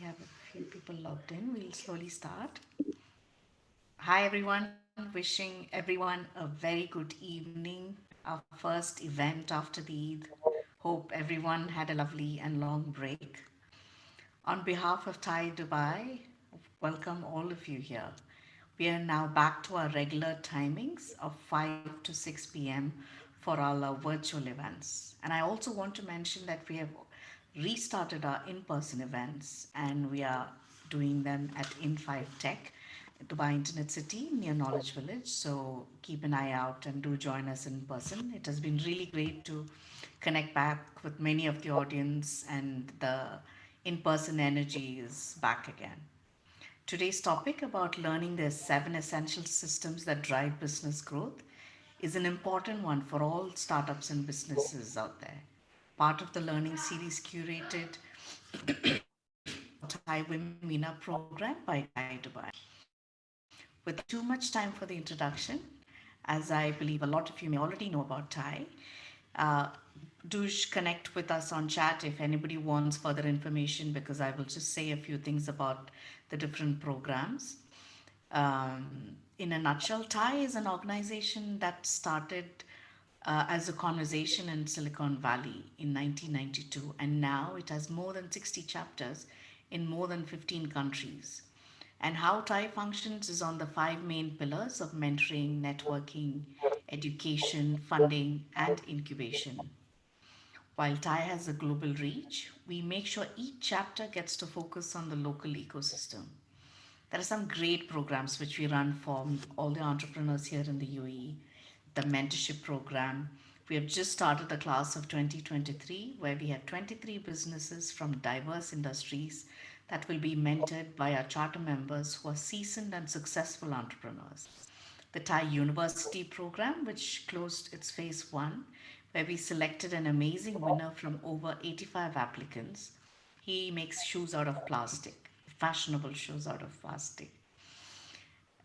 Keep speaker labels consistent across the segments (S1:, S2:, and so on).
S1: have a few people logged in. We'll slowly start. Hi, everyone. Wishing everyone a very good evening. Our first event after the Eid. Hope everyone had a lovely and long break. On behalf of Thai Dubai, welcome all of you here. We are now back to our regular timings of 5 to 6 p.m. for all our virtual events. And I also want to mention that we have restarted our in person events and we are doing them at In5 Tech, Dubai Internet City near Knowledge Village. So keep an eye out and do join us in person. It has been really great to connect back with many of the audience, and the in person energy is back again. Today's topic about learning the 7 essential systems that drive business growth is an important one for all startups and businesses out there. Part of the learning series curated Thai Women MENA program by Thai Dubai. Without too much time for the introduction, as I believe a lot of you may already know about Thai, uh, do connect with us on chat if anybody wants further information, because I will just say a few things about the different programs. In a nutshell, Thai is an organization that started as a conversation in Silicon Valley in 1992, and now it has more than 60 chapters in more than 15 countries. And how Thai functions is on the five main pillars of mentoring, networking, education, funding, and incubation. While Thai has a global reach, we make sure each chapter gets to focus on the local ecosystem. There are some great programs which we run for all the entrepreneurs here in the UAE. The mentorship program. We have just started the class of 2023, where we have 23 businesses from diverse industries that will be mentored by our charter members who are seasoned and successful entrepreneurs. The Thai University program, which closed its phase one, where we selected an amazing winner from over 85 applicants. He makes shoes out of plastic, fashionable shoes out of plastic.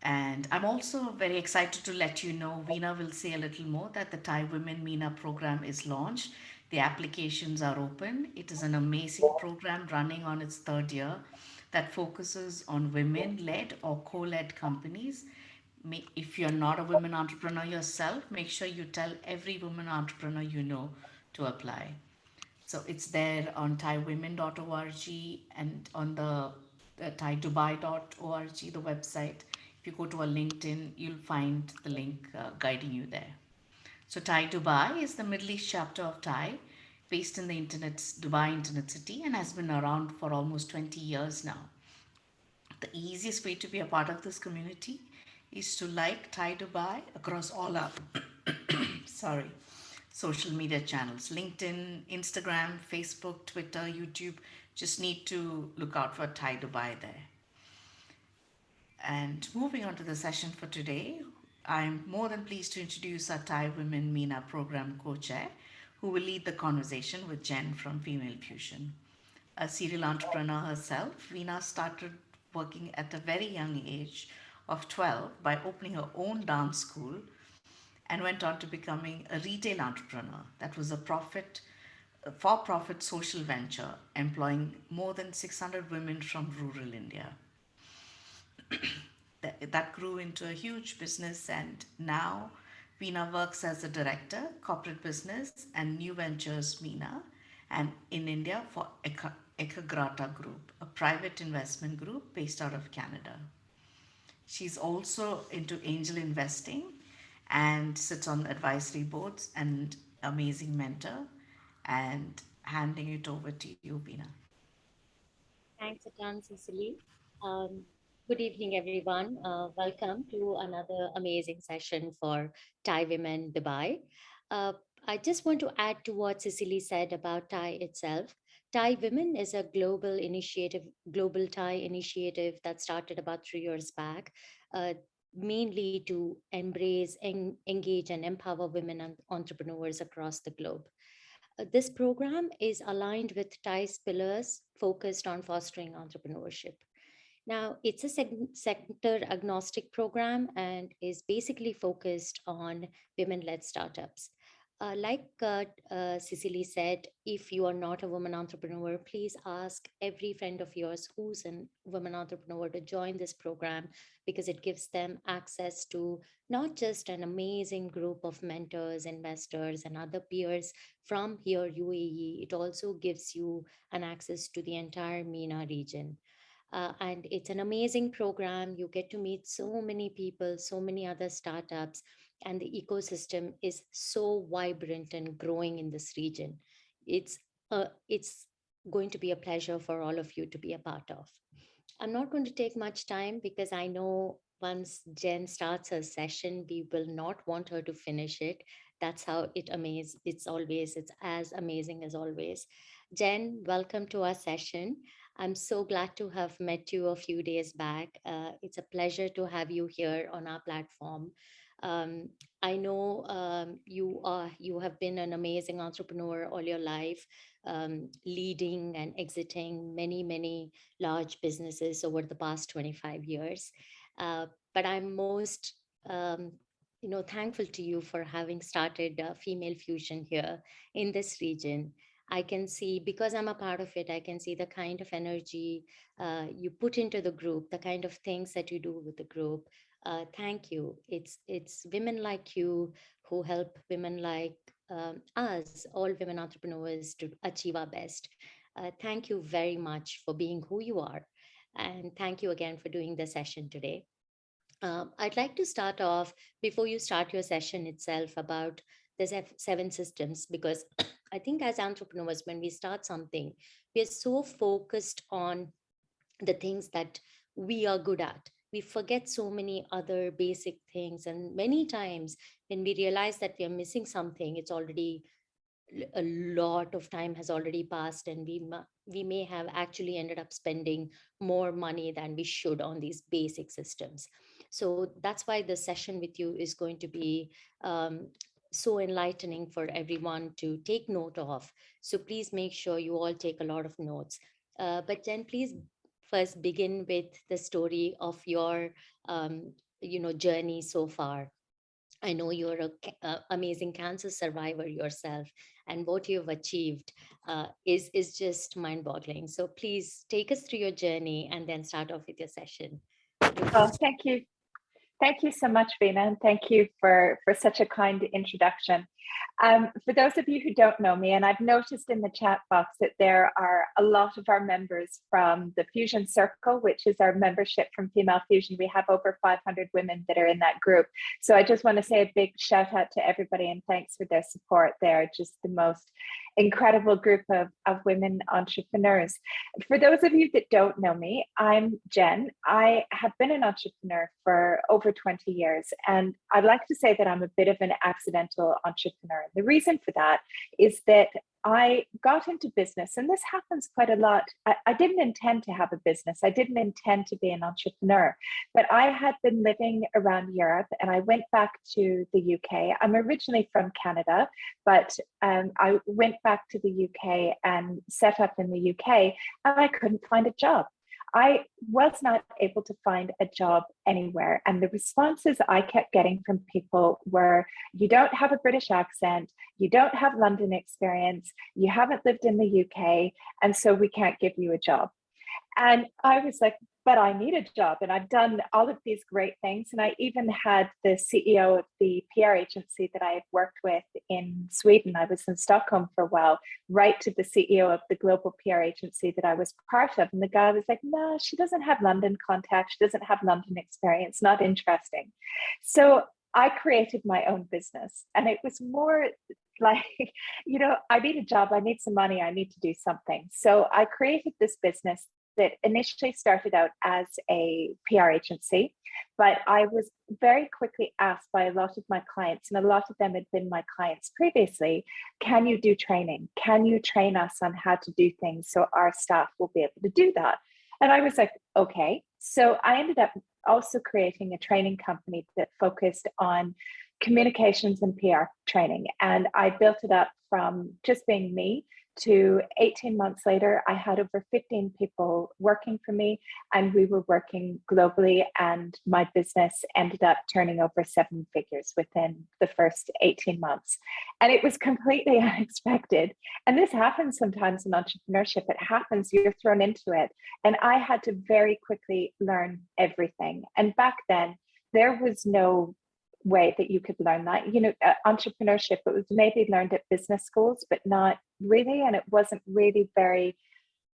S1: And I'm also very excited to let you know, Veena will say a little more, that the Thai Women MENA program is launched. The applications are open. It is an amazing program running on its third year that focuses on women led or co led companies. If you're not a women entrepreneur yourself, make sure you tell every woman entrepreneur you know to apply. So it's there on thaiwomen.org and on the thaidubai.org, the website. If you go to our LinkedIn, you'll find the link guiding you there. So Thai Dubai is the Middle East chapter of Thai, based in the Dubai Internet City, and has been around for almost 20 years now. The easiest way to be a part of this community is to like Thai Dubai across all our sorry, social media channels: LinkedIn, Instagram, Facebook, Twitter, YouTube. Just need to look out for Thai Dubai there. And moving on to the session for today, I'm more than pleased to introduce our Thai Women MENA program co chair, who will lead the conversation with Jen from Female Fusion. A serial entrepreneur herself, Veena started working at a very young age of 12 by opening her own dance school and went on to becoming a retail entrepreneur that was a for-profit social venture employing more than 600 women from rural India. That grew into a huge business, and now Veena works as a director, corporate business, and new ventures MENA, and in India for Ekagrata Group, a private investment group based out of Canada. She's also into angel investing and sits on advisory boards, and amazing mentor. And handing it over to you, Veena.
S2: Thanks a ton, Cecily. Um, Good evening, everyone. Welcome to another amazing session for Thai Women Dubai. Uh, I just want to add to what Cecily said about Thai itself. Thai Women is a global Thai initiative that started about 3 years back, uh, mainly to embrace, engage, and empower women and entrepreneurs across the globe. This program is aligned with TIE's pillars focused on fostering entrepreneurship. Now, it's a sector agnostic program and is basically focused on women led startups. Like Cicely said, if you are not a woman entrepreneur, please ask every friend of yours who's a woman entrepreneur to join this program, because it gives them access to not just an amazing group of mentors, investors, and other peers from here, UAE, it also gives you an access to the entire MENA region. And it's an amazing program. You get to meet so many people, so many other startups, and the ecosystem is so vibrant and growing in this region. It's going to be a pleasure for all of you to be a part of. I'm not going to take much time because I know once Jen starts her session, we will not want her to finish it. That's how it's as amazing as always. Jen, welcome to our session. I'm so glad to have met you a few days back. It's a pleasure to have you here on our platform. Um, I know you have been an amazing entrepreneur all your life, leading and exiting many large businesses over the past 25 years. But I'm most thankful to you for having started Female Fusion here in this region. I can see, because I'm a part of it, I can see the kind of energy you put into the group, the kind of things that you do with the group. Thank you. It's women like you who help women like us, all women entrepreneurs, to achieve our best. Thank you very much for being who you are. And thank you again for doing the session today. I'd like to start off, before you start your session itself, about the seven systems, because I think as entrepreneurs, when we start something, we are so focused on the things that we are good at. We forget so many other basic things. And many times when we realize that we are missing something, it's already a lot of time has already passed, and we may have actually ended up spending more money than we should on these basic systems. So that's why the session with you is going to be so enlightening for everyone to take note of. So please make sure you all take a lot of notes. But then please first begin with the story of your um, journey so far. I know you're a amazing cancer survivor yourself, and what you've achieved is just mind-boggling. So please take us through your journey and then start off with your session. Over
S3: Oh, thank you. Thank you so much, Veena, and thank you for such a kind introduction. For those of you who don't know me, and I've noticed in the chat box that there are a lot of our members from the Fusion Circle, which is our membership from Female Fusion. We have over 500 women that are in that group. So I just want to say a big shout out to everybody and thanks for their support. They're just the most incredible group of women entrepreneurs. For those of you that don't know me, I'm Jen. I have been an entrepreneur for over 20 years, and I'd like to say that I'm a bit of an accidental entrepreneur. The reason for that is that I got into business, and this happens quite a lot. I didn't intend to have a business. I didn't intend to be an entrepreneur, but I had been living around Europe and I went back to the UK. I'm originally from Canada, but I went back to the UK and set up in the UK, and I couldn't find a job. I was not able to find a job anywhere. And the responses I kept getting from people were, you don't have a British accent, you don't have London experience, you haven't lived in the UK, and so we can't give you a job. And I was like, but I need a job. And I've done all of these great things. And I even had the CEO of the PR agency that I had worked with in Sweden. I was in Stockholm for a while, right to the CEO of the global PR agency that I was part of. And the guy was like, no, she doesn't have London contacts. She doesn't have London experience. Not interesting. So I created my own business. And it was more like, I need a job. I need some money. I need to do something. So I created this business that initially started out as a PR agency, but I was very quickly asked by a lot of my clients, and a lot of them had been my clients previously, can you do training? Can you train us on how to do things so our staff will be able to do that? And I was like, okay. So I ended up also creating a training company that focused on communications and PR training. And I built it up from just being me to 18 months later, I had over 15 people working for me, and we were working globally. And my business ended up turning over 7 figures within the first 18 months. And it was completely unexpected. And this happens sometimes in entrepreneurship. It happens, you're thrown into it. And I had to very quickly learn everything. And back then, there was no way that you could learn that. Entrepreneurship, it was maybe learned at business schools, but not really. And it wasn't really very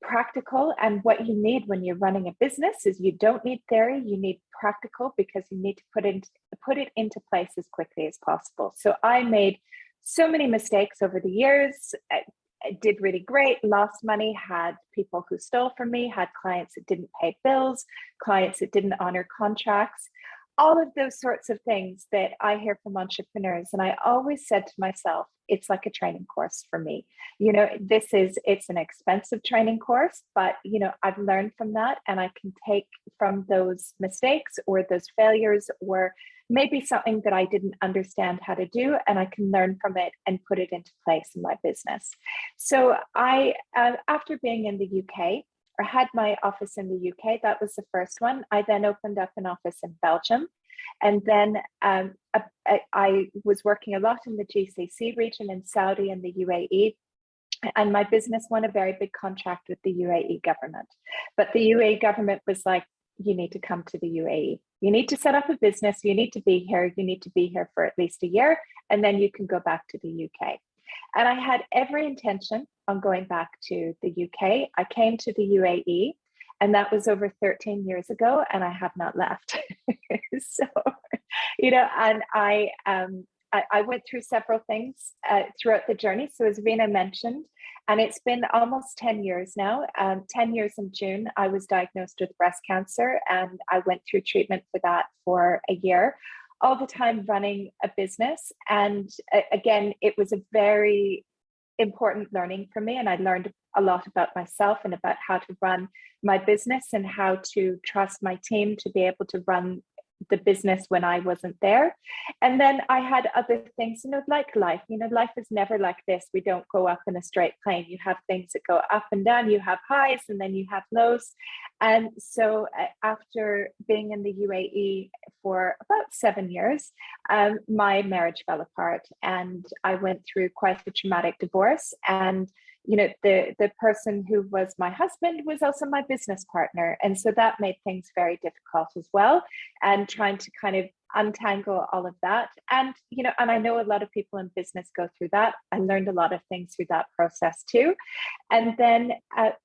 S3: practical. And what you need when you're running a business is you don't need theory, you need practical, because you need to put it into place as quickly as possible. So I made so many mistakes over the years. I did really great, lost money, had people who stole from me, had clients that didn't pay bills, clients that didn't honor contracts, all of those sorts of things that I hear from entrepreneurs. And I always said to myself, it's like a training course for me. It's an expensive training course, but, I've learned from that, and I can take from those mistakes or those failures, or maybe something that I didn't understand how to do, and I can learn from it and put it into place in my business. So after being in the UK, or had my office in the UK. That was the first one. I then opened up an office in Belgium. And then I was working a lot in the GCC region in Saudi and the UAE. And my business won a very big contract with the UAE government. But the UAE government was like, you need to come to the UAE. You need to set up a business. You need to be here. You need to be here for at least a year. And then you can go back to the UK. And I had every intention on going back to the UK. I came to the UAE, and that was over 13 years ago, and I have not left. So, and I went through several things throughout the journey. So as Rena mentioned, and it's been almost 10 years now, 10 years in June, I was diagnosed with breast cancer, and I went through treatment for that for a year, all the time running a business. And again, it was a very important learning for me. And I learned a lot about myself and about how to run my business and how to trust my team to be able to run the business when I wasn't there. And then I had other things, like life, life is never like this. We don't go up in a straight plane. You have things that go up and down, you have highs and then you have lows. And so after being in the UAE for about 7 years, my marriage fell apart, and I went through quite a traumatic divorce. And the person who was my husband was also my business partner. And so that made things very difficult as well. And trying to kind of untangle all of that. And, and I know a lot of people in business go through that. I learned a lot of things through that process too. And then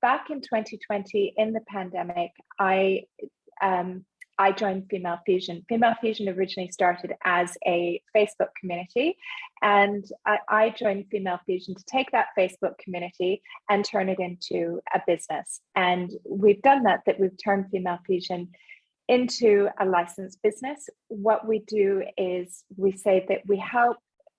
S3: back in 2020, in the pandemic, I joined Female Fusion. Female Fusion originally started as a Facebook community, and I joined Female Fusion to take that Facebook community and turn it into a business. And we've done that we've turned Female Fusion into a licensed business. What we do is we say that we help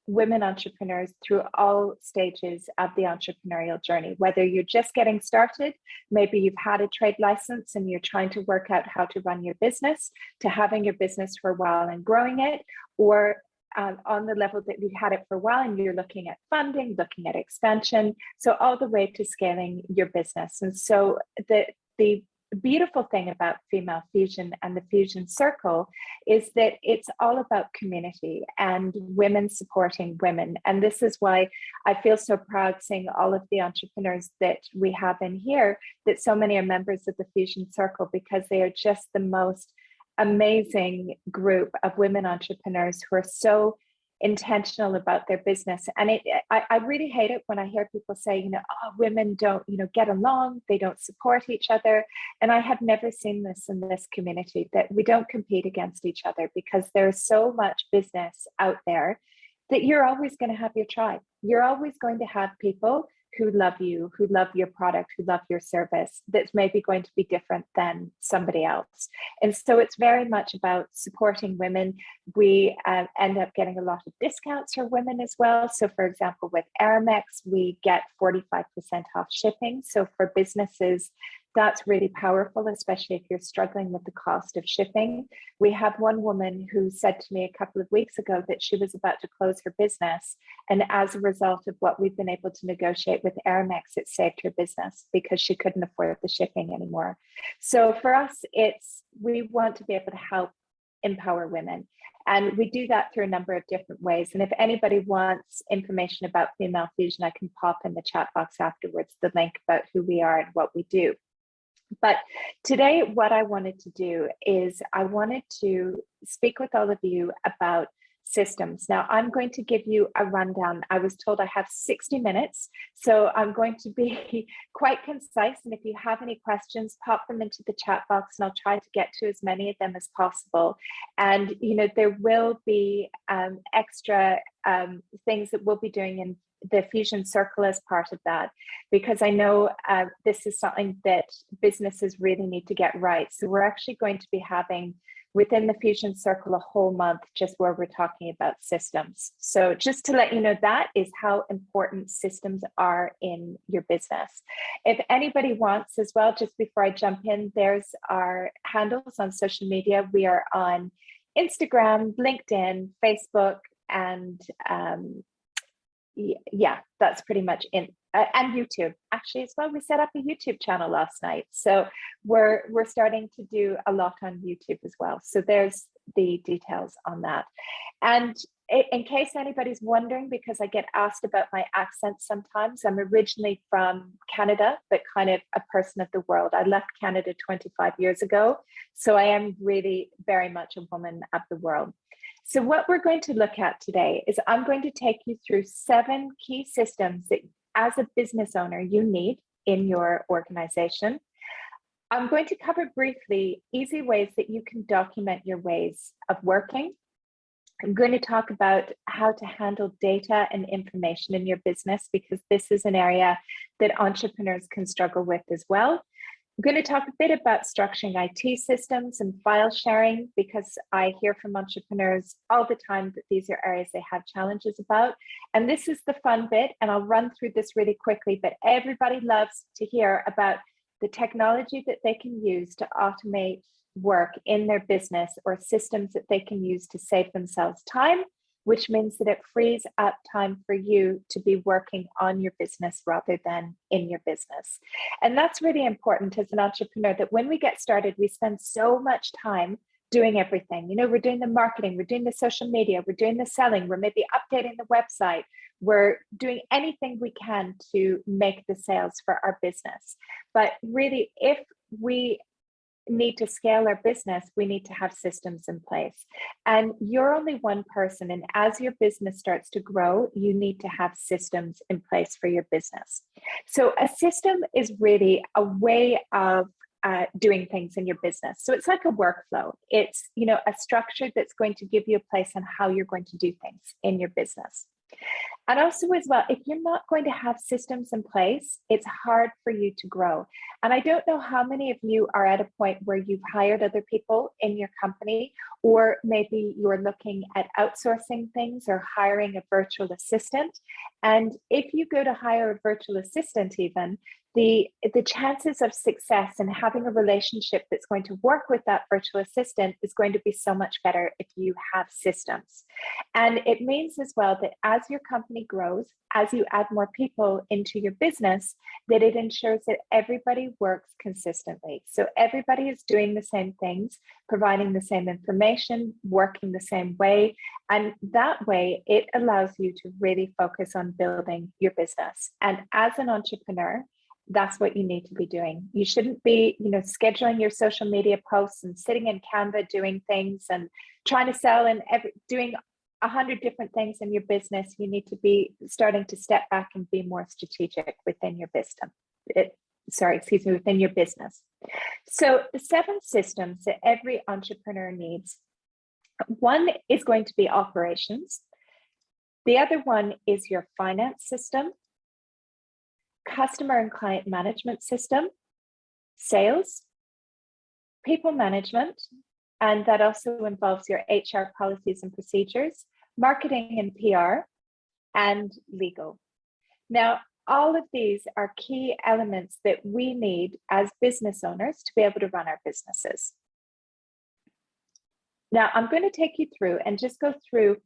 S3: women entrepreneurs through all stages of the entrepreneurial journey, whether you're just getting started, maybe you've had a trade license and you're trying to work out how to run your business, to having your business for a while and growing it, or on the level that you've had it for a while and you're looking at funding, looking at expansion, so all the way to scaling your business. And so the beautiful thing about Female Fusion and the Fusion Circle is that it's all about community and women supporting women. And this is why I feel so proud seeing all of the entrepreneurs that we have in here, that so many are members of the Fusion Circle, because they are just the most amazing group of women entrepreneurs who are so intentional about their business. And I really hate it when I hear people say, women don't, get along, they don't support each other. And I have never seen this in this community, that we don't compete against each other, because there's so much business out there that you're always going to have your tribe. You're always going to have people who love you, who love your product, who love your service, that's maybe going to be different than somebody else. And so it's very much about supporting women. We end up getting a lot of discounts for women as well. So for example, with Aramex, we get 45% off shipping. So for businesses that's really powerful, especially if you're struggling with the cost of shipping. We have one woman who said to me a couple of weeks ago that she was about to close her business. And as a result of what we've been able to negotiate with Aramex, it saved her business because she couldn't afford the shipping anymore. So for us, we want to be able to help empower women. And we do that through a number of different ways. And if anybody wants information about Female Fusion, I can pop in the chat box afterwards the link about who we are and what we do. But today, what I wanted to do is I wanted to speak with all of you about systems. Now, I'm going to give you a rundown. I was told I have 60 minutes, so I'm going to be quite concise. And if you have any questions, pop them into the chat box and I'll try to get to as many of them as possible. And, there will be extra things that we'll be doing in the Fusion Circle as part of that, because I know this is something that businesses really need to get right. So we're actually going to be having within the Fusion Circle a whole month just where we're talking about systems. So just to let you know, that is how important systems are in your business. If anybody wants as well, just before I jump in, there's our handles on social media. We are on Instagram, LinkedIn, Facebook, and yeah, that's pretty much in, and YouTube actually as well. We set up a YouTube channel last night, so we're starting to do a lot on YouTube as well. So there's the details on that. And in case anybody's wondering, because I get asked about my accent sometimes, I'm originally from Canada, but kind of a person of the world. I left Canada 25 years ago, so I am really very much a woman of the world. So what we're going to look at today is I'm going to take you through 7 key systems that as a business owner you need in your organization. I'm going to cover briefly easy ways that you can document your ways of working. I'm going to talk about how to handle data and information in your business, because this is an area that entrepreneurs can struggle with as well. I'm going to talk a bit about structuring IT systems and file sharing, because I hear from entrepreneurs all the time that these are areas they have challenges about. And this is the fun bit, and I'll run through this really quickly, but everybody loves to hear about the technology that they can use to automate work in their business, or systems that they can use to save themselves time, which means that it frees up time for you to be working on your business rather than in your business. And that's really important as an entrepreneur, that when we get started, we spend so much time doing everything. We're doing the marketing, we're doing the social media, we're doing the selling, we're maybe updating the website, we're doing anything we can to make the sales for our business. But really, if we need to scale our business, we need to have systems in place. And you're only one person. And as your business starts to grow, you need to have systems in place for your business. So a system is really a way of doing things in your business. So it's like a workflow. It's, a structure that's going to give you a place on how you're going to do things in your business. And also as well, if you're not going to have systems in place, it's hard for you to grow. And I don't know how many of you are at a point where you've hired other people in your company, or maybe you're looking at outsourcing things or hiring a virtual assistant. And if you go to hire a virtual assistant even, the chances of success and having a relationship that's going to work with that virtual assistant is going to be so much better if you have systems. And it means as well that as your company grows, as you add more people into your business, that it ensures that everybody works consistently. So everybody is doing the same things, providing the same information, working the same way. And that way, it allows you to really focus on building your business. And as an entrepreneur, that's what you need to be doing. You shouldn't be, scheduling your social media posts and sitting in Canva doing things and trying to sell and doing 100 different things in your business. You need to be starting to step back and be more strategic within your business. Within your business. So the 7 systems that every entrepreneur needs. One is going to be operations. The other one is your finance system, customer and client management system, sales, people management, and that also involves your HR policies and procedures, marketing and PR, and legal. Now, all of these are key elements that we need as business owners to be able to run our businesses. Now, I'm going to take you through and just go through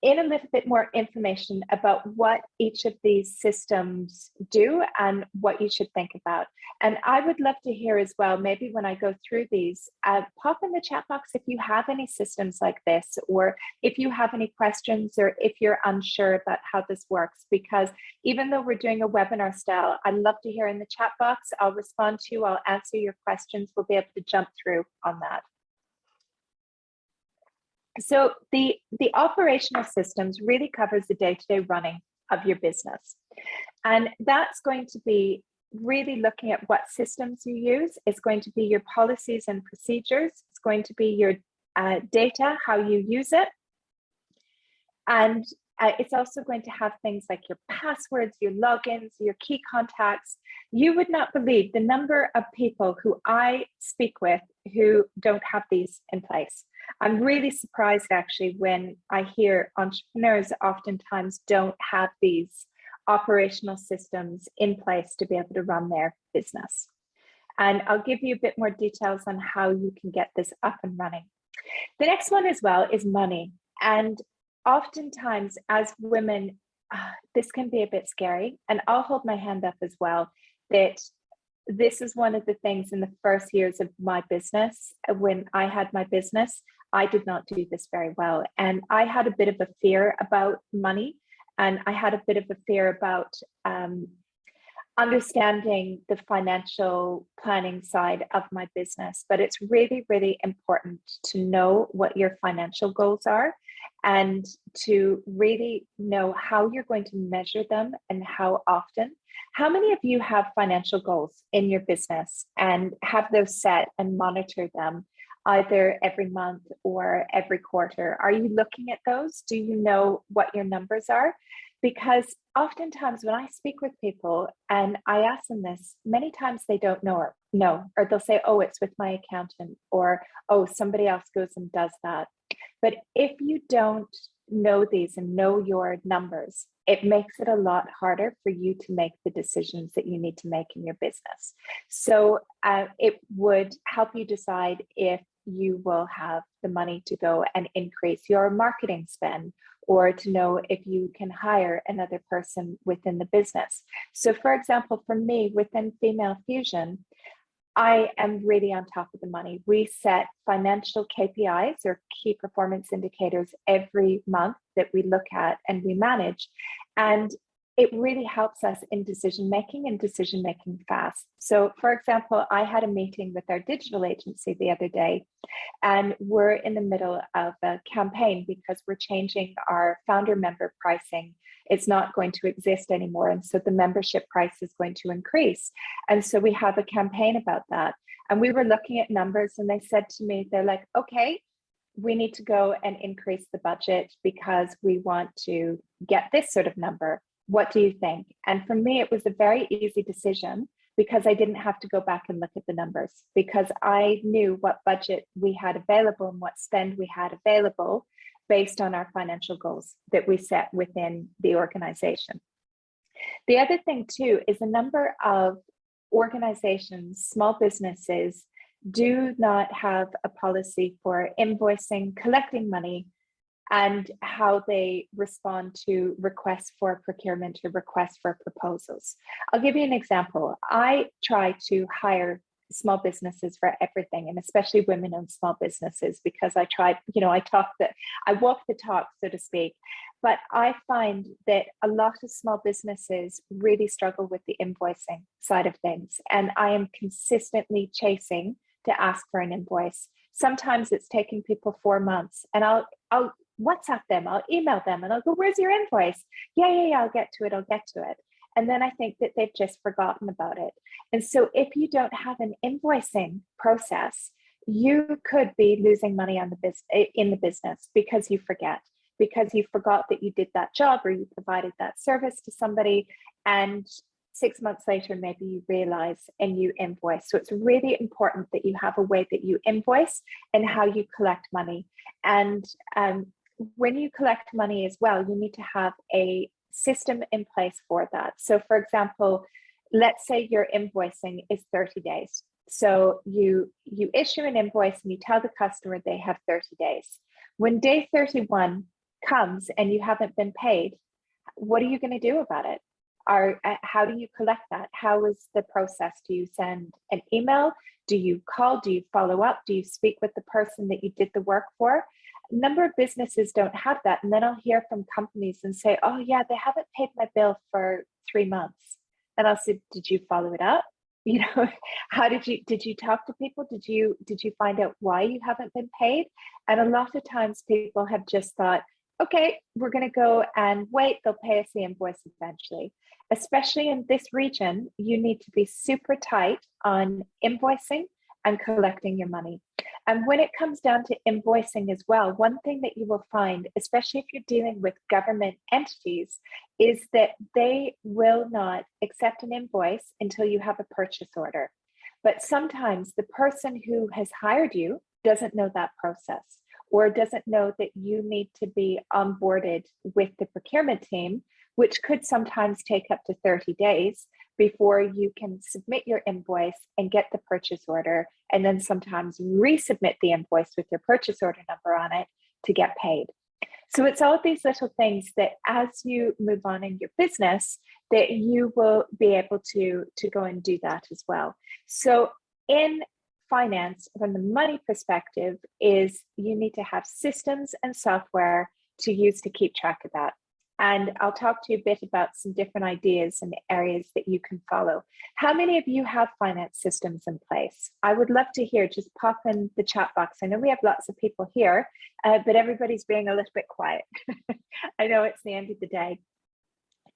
S3: in a little bit more information about what each of these systems do and what you should think about. And I would love to hear as well, maybe when I go through these, pop in the chat box if you have any systems like this, or if you have any questions, or if you're unsure about how this works, because even though we're doing a webinar style, I'd love to hear in the chat box. I'll respond to you, I'll answer your questions. We'll be able to jump through on that. So the operational systems really covers the day-to-day running of your business. And that's going to be really looking at what systems you use. It's going to be your policies and procedures. It's going to be your data, how you use it. And it's also going to have things like your passwords, your logins, your key contacts. You would not believe the number of people who I speak with who don't have these in place. I'm really surprised actually when I hear entrepreneurs oftentimes don't have these operational systems in place to be able to run their business. And I'll give you a bit more details on how you can get this up and running. The next one as well is money. And oftentimes as women, this can be a bit scary. And I'll hold my hand up as well, that this is one of the things in the first years of my business. When I had my business, I did not do this very well. And I had a bit of a fear about money. And I had a bit of a fear about understanding the financial planning side of my business. But it's really, really important to know what your financial goals are and to really know how you're going to measure them and how often. How many of you have financial goals in your business and have those set and monitor them either every month or every quarter? Are you looking at those? Do you know what your numbers are? Because oftentimes when I speak with people and I ask them this, many times they don't know, or they'll say, oh, it's with my accountant, or, oh, somebody else goes and does that. But if you don't know these and know your numbers, it makes it a lot harder for you to make the decisions that you need to make in your business. So it would help you decide if you will have the money to go and increase your marketing spend, or to know if you can hire another person within the business. So for example, for me, within Female Fusion, I am really on top of the money. We set financial KPIs, or key performance indicators, every month that we look at and we manage. And it really helps us in decision making and decision making fast. So for example, I had a meeting with our digital agency the other day, and we're in the middle of a campaign because we're changing our founder member pricing. It's not going to exist anymore. And so the membership price is going to increase. And so we have a campaign about that. And we were looking at numbers and they said to me, they're like, okay, we need to go and increase the budget because we want to get this sort of number. What do you think? And for me, it was a very easy decision because I didn't have to go back and look at the numbers, because I knew what budget we had available and what spend we had available based on our financial goals that we set within the organization. The other thing too is a number of organizations, small businesses, do not have a policy for invoicing, collecting money, and how they respond to requests for procurement or requests for proposals. I'll give you an example. I try to hire small businesses for everything, and especially women-owned small businesses, because I try, I walk the talk, so to speak. But I find that a lot of small businesses really struggle with the invoicing side of things, and I am consistently chasing to ask for an invoice. Sometimes it's taking people 4 months, and I'll WhatsApp them, I'll email them, and I'll go, where's your invoice? Yeah, I'll get to it. And then I think that they've just forgotten about it. And so if you don't have an invoicing process, you could be losing money on in the business because you forgot that you did that job or you provided that service to somebody, and 6 months later, maybe you realize and you invoice. So it's really important that you have a way that you invoice and how you collect money. And when you collect money as well, you need to have a system in place for that. So for example, let's say your invoicing is 30 days. So you issue an invoice and you tell the customer they have 30 days. When day 31 comes and you haven't been paid, what are you going to do about it? How do you collect that? How is the process? Do you send an email? Do you call? Do you follow up? Do you speak with the person that you did the work for? A number of businesses don't have that. And then I'll hear from companies and say, oh yeah, they haven't paid my bill for 3 months. And I'll say, did you follow it up? You know, how did you talk to people? Did you find out why you haven't been paid? And a lot of times people have just thought, okay, we're going to go and wait, they'll pay us the invoice eventually. Especially in this region, you need to be super tight on invoicing and collecting your money. And when it comes down to invoicing as well, one thing that you will find, especially if you're dealing with government entities, is that they will not accept an invoice until you have a purchase order. But sometimes the person who has hired you doesn't know that process, or doesn't know that you need to be onboarded with the procurement team, which could sometimes take up to 30 days before you can submit your invoice and get the purchase order, and then sometimes resubmit the invoice with your purchase order number on it to get paid. So it's all these little things that as you move on in your business, that you will be able to go and do that as well. So in finance, from the money perspective, is you need to have systems and software to use to keep track of that. And I'll talk to you a bit about some different ideas and areas that you can follow. How many of you have finance systems in place? I would love to hear, just pop in the chat box. I know we have lots of people here, but everybody's being a little bit quiet. I know it's the end of the day.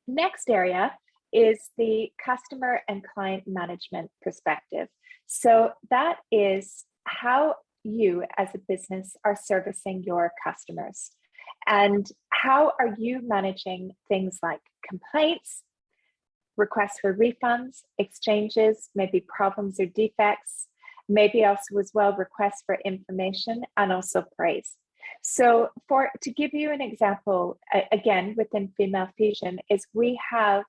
S3: Next area is the customer and client management perspective. So that is how you as a business are servicing your customers. And how are you managing things like complaints, requests for refunds, exchanges, maybe problems or defects, maybe also as well requests for information and also praise. So to give you an example, again, within Female Fusion, is we have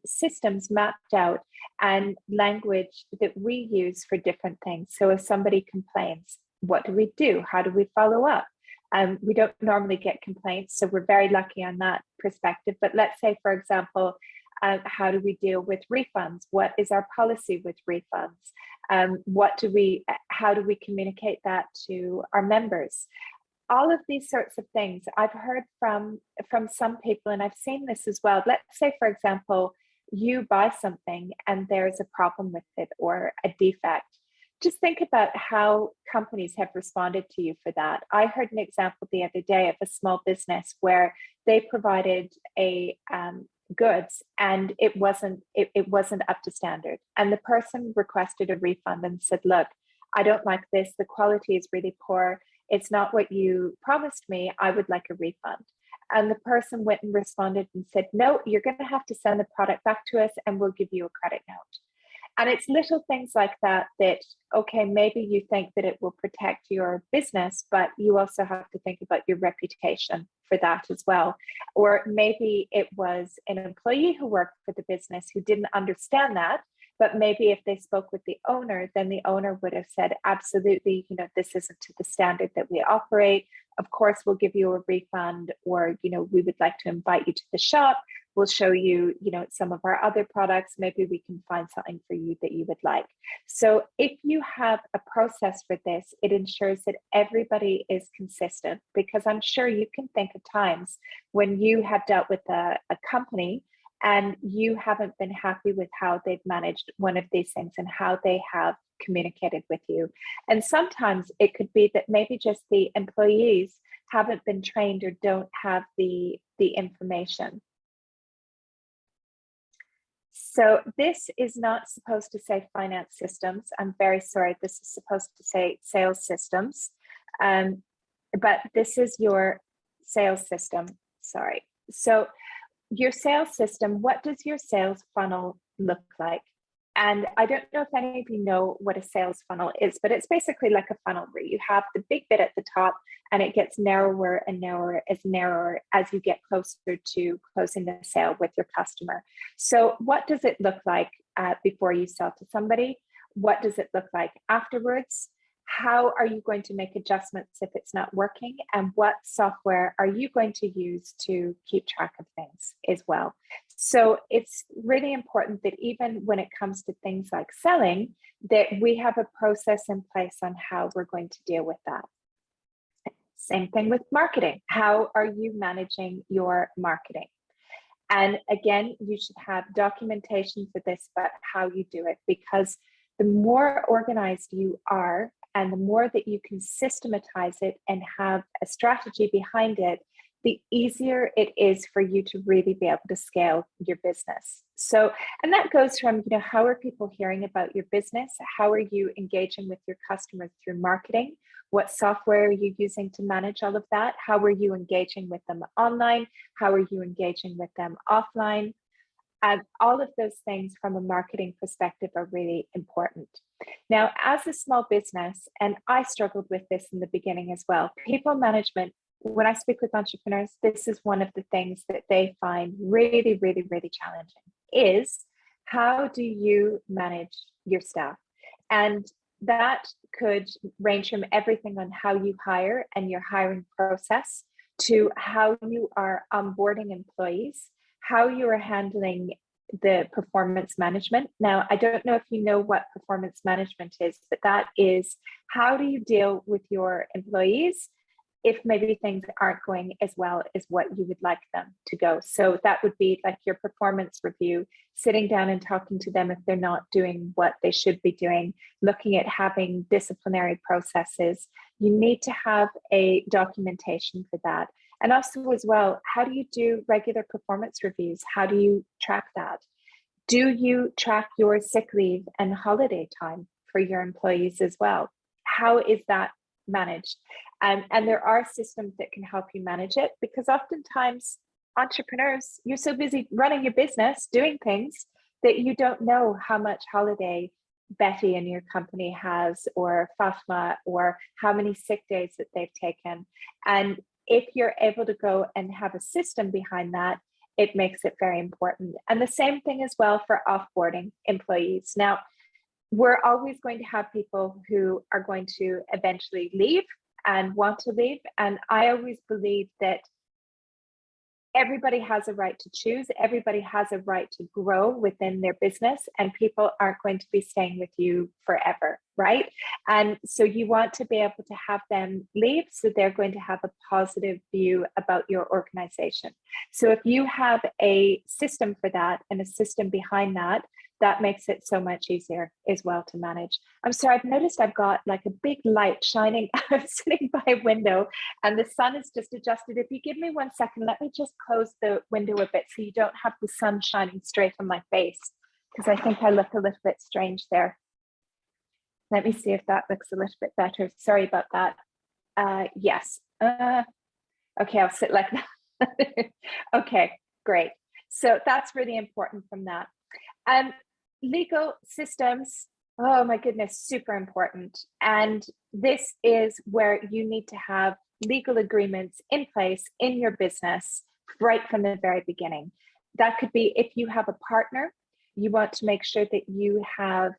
S3: systems mapped out and language that we use for different things. So if somebody complains, what do we do? How do we follow up? We don't normally get complaints, so we're very lucky on that perspective. But let's say, for example, how do we deal with refunds? What is our policy with refunds? How do we communicate that to our members? All of these sorts of things I've heard from some people, and I've seen this as well. Let's say, for example, you buy something and there's a problem with it or a defect. Just think about how companies have responded to you for that. I heard an example the other day of a small business where they provided a goods and it wasn't up to standard. And the person requested a refund and said, look, I don't like this. The quality is really poor. It's not what you promised me. I would like a refund. And the person went and responded and said, no, you're going to have to send the product back to us and we'll give you a credit note. And it's little things like that, okay, maybe you think that it will protect your business, but you also have to think about your reputation for that as well. Or maybe it was an employee who worked for the business who didn't understand that, but maybe if they spoke with the owner, then the owner would have said, absolutely, this isn't to the standard that we operate. Of course, we'll give you a refund, or, we would like to invite you to the shop. We'll show you, some of our other products. Maybe we can find something for you that you would like. So if you have a process for this, it ensures that everybody is consistent, because I'm sure you can think of times when you have dealt with a company and you haven't been happy with how they've managed one of these things and how they have communicated with you. And sometimes it could be that maybe just the employees haven't been trained or don't have the information. So this is not supposed to say finance systems. I'm very sorry. This is supposed to say sales systems. But this is your sales system. Sorry. So your sales system, what does your sales funnel look like? And I don't know if any of you know what a sales funnel is, but it's basically like a funnel where you have the big bit at the top and it gets narrower and narrower as you get closer to closing the sale with your customer. So what does it look like before you sell to somebody? What does it look like afterwards? How are you going to make adjustments if it's not working? And what software are you going to use to keep track of things as well? So it's really important that even when it comes to things like selling, that we have a process in place on how we're going to deal with that. Same thing with marketing. How are you managing your marketing? And again, you should have documentation for this, but how you do it, because the more organized you are and the more that you can systematize it and have a strategy behind it, the easier it is for you to really be able to scale your business. So, and that goes from, how are people hearing about your business? How are you engaging with your customers through marketing? What software are you using to manage all of that? How are you engaging with them online? How are you engaging with them offline? And all of those things from a marketing perspective are really important. Now, as a small business, and I struggled with this in the beginning as well, people management, when I speak with entrepreneurs, this is one of the things that they find really, really, really challenging, is how do you manage your staff? And that could range from everything on how you hire and your hiring process to how you are onboarding employees, how you are handling the performance management. Now, I don't know if you know what performance management is, but that is how do you deal with your employees if maybe things aren't going as well as what you would like them to go. So that would be like your performance review, sitting down and talking to them if they're not doing what they should be doing, looking at having disciplinary processes. You need to have a documentation for that. And also as well, how do you do regular performance reviews? How do you track that? Do you track your sick leave and holiday time for your employees as well? How is that managed? And there are systems that can help you manage it, because oftentimes entrepreneurs, you're so busy running your business, doing things, that you don't know how much holiday Betty in your company has, or Fatma, or how many sick days that they've taken. And if you're able to go and have a system behind that, it makes it very important. And the same thing as well for offboarding employees. Now, we're always going to have people who are going to eventually leave and want to leave. And I always believe that everybody has a right to choose. Everybody has a right to grow within their business, and people aren't going to be staying with you forever, right? And so you want to be able to have them leave, so they're going to have a positive view about your organization. So if you have a system for that and a system behind that, that makes it so much easier as well to manage. I'm sorry, I've noticed I've got like a big light shining. I'm sitting by a window and the sun is just adjusted. If you give me 1 second, let me just close the window a bit so you don't have the sun shining straight on my face, because I think I look a little bit strange there. Let me see if that looks a little bit better. Sorry about that. Yes. Okay, I'll sit like that. Okay, great. So that's really important from that. Legal systems, oh my goodness, super important. And this is where you need to have legal agreements in place in your business right from the very beginning. That could be if you have a partner, you want to make sure that you have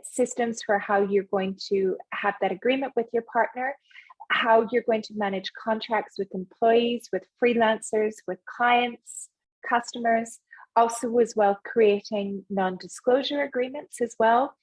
S3: systems for how you're going to have that agreement with your partner, how you're going to manage contracts with employees, with freelancers, with clients, customers. Also as well, creating non-disclosure agreements as well,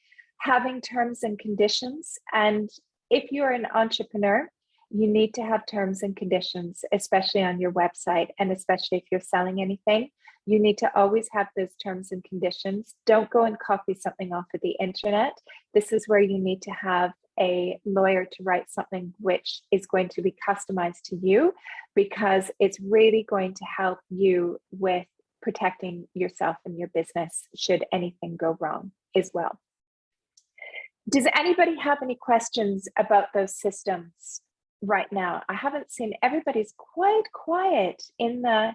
S3: having terms and conditions. And if you're an entrepreneur, you need to have terms and conditions, especially on your website, and especially if you're selling anything, you need to always have those terms and conditions. Don't go and copy something off of the internet. This is where you need to have a lawyer to write something which is going to be customized to you, because it's really going to help you with protecting yourself and your business should anything go wrong as well. Does anybody have any questions about those systems right now? I haven't seen, everybody's quite quiet in the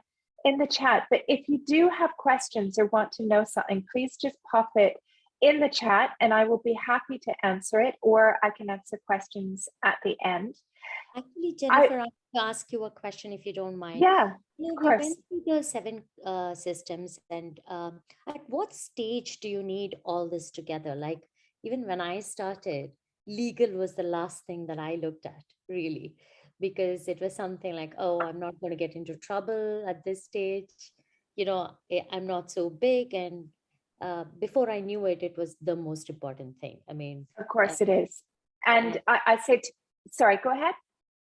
S3: chat, but if you do have questions or want to know something, please just pop it in the chat, and I will be happy to answer it, or I can answer questions at the end.
S2: Actually,
S3: I
S2: Jennifer, I want to ask you a question if you don't mind.
S3: Yeah,
S2: You
S3: of
S2: know, we
S3: course.
S2: went through the seven systems, and at what stage do you need all this together? Like, even when I started, legal was the last thing that I looked at, really, because it was something like, oh, I'm not going to get into trouble at this stage. You know, I'm not so big. And before I knew it, it was the most important thing. I mean,
S3: Of
S2: uh,
S3: course it is. And
S2: and
S3: I said, sorry, go ahead.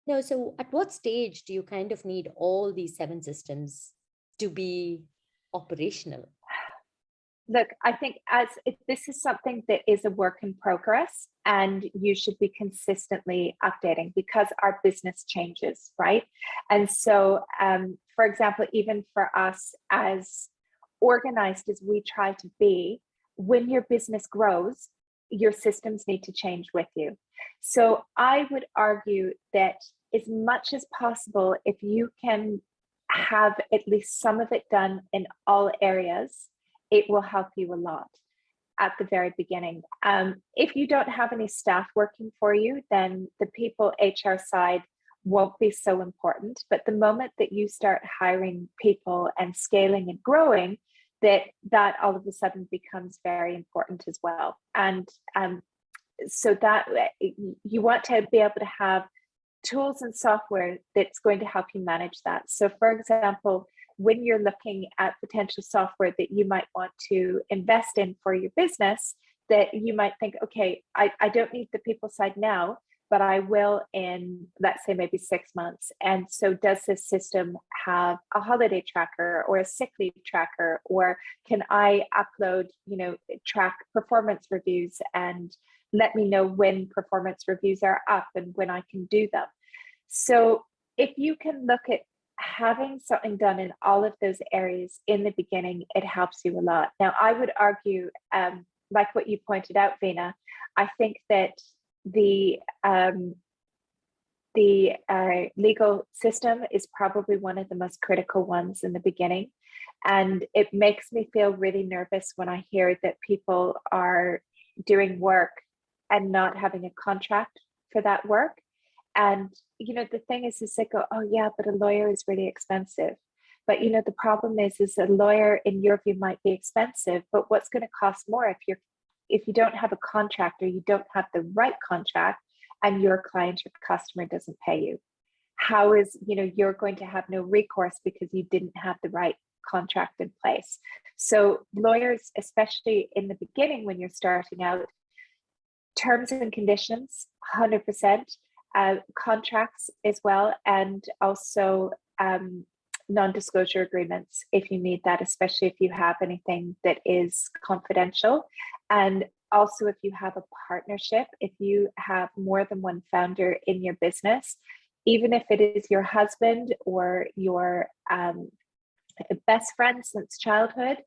S2: no, so at what stage do you kind of need all these seven systems to be operational?
S3: Look, I think as if this is something that is a work in progress, and you should be consistently updating because our business changes, right? And so, for example, even for us, as organized as we try to be, when your business grows, your systems need to change with you. So I would argue that as much as possible, if you can have at least some of it done in all areas, it will help you a lot at the very beginning. If you don't have any staff working for you, then the people HR side won't be so important. But the moment that you start hiring people and scaling and growing, that all of a sudden becomes very important as well. And so that you want to be able to have tools and software that's going to help you manage that. So for example, when you're looking at potential software that you might want to invest in for your business, that you might think, okay, I don't need the people side now, but I will in, let's say, maybe 6 months. And so does this system have a holiday tracker or a sick leave tracker? Or can I upload, track performance reviews and let me know when performance reviews are up and when I can do them? So if you can look at having something done in all of those areas in the beginning, it helps you a lot. Now, I would argue, like what you pointed out, Veena, I think that the legal system is probably one of the most critical ones in the beginning. And it makes me feel really nervous when I hear that people are doing work and not having a contract for that work. And, the thing is they go, oh yeah, but a lawyer is really expensive. But, the problem is a lawyer in your view might be expensive, but what's going to cost more if you don't have a contract, or you don't have the right contract, and your client or customer doesn't pay you? How is, you're going to have no recourse because you didn't have the right contract in place. So lawyers, especially in the beginning when you're starting out, terms and conditions, 100%, contracts as well, and also non-disclosure agreements if you need that, especially if you have anything that is confidential. And also if you have a partnership, if you have more than one founder in your business, even if it is your husband or your best friend since childhood,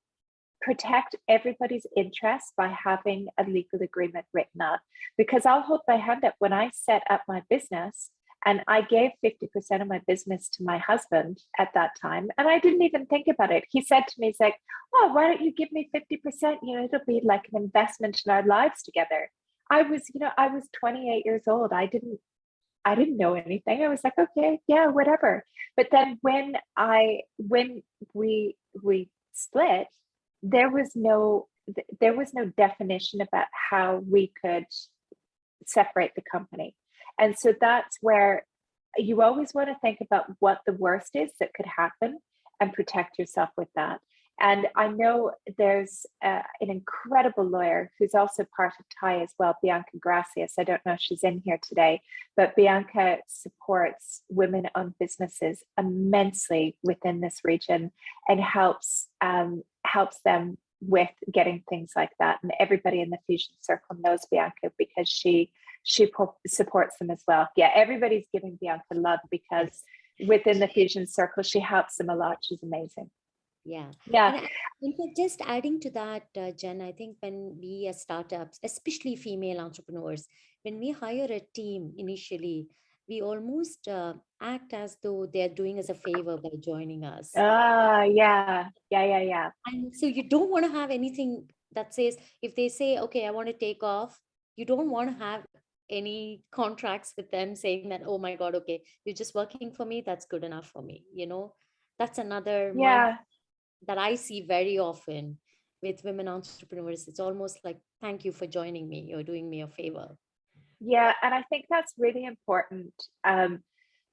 S3: protect everybody's interests by having a legal agreement written up. Because I'll hold my hand up when I set up my business, and I gave 50% of my business to my husband at that time, and I didn't even think about it. He said to me, he's like, oh, why don't you give me 50%? It'll be like an investment in our lives together. I was 28 years old. I didn't know anything. I was like, okay, yeah, whatever. But then when we split, there was no definition about how we could separate the company. And so that's where you always want to think about what the worst is that could happen and protect yourself with that. And I know there's an incredible lawyer who's also part of TIE as well, Bianca Gracias. I don't know if she's in here today, but Bianca supports women-owned businesses immensely within this region and helps them with getting things like that. And everybody in the Fusion Circle knows Bianca because she supports them as well. Yeah, everybody's giving Bianca love because within the Fusion Circle, she helps them a lot. She's amazing.
S2: Yeah.
S3: Yeah.
S2: And in fact, just adding to that, Jen, I think when we as startups, especially female entrepreneurs, when we hire a team initially, we almost act as though they're doing us a favor by joining us.
S3: Yeah.
S2: And so you don't want to have anything that says, if they say, okay, I want to take off, you don't want to have any contracts with them saying that, oh my God, okay, you're just working for me. That's good enough for me. That's another mind
S3: Yeah.
S2: that I see very often with women entrepreneurs. It's almost like, thank you for joining me. You're doing me a favor.
S3: Yeah, and I think that's really important,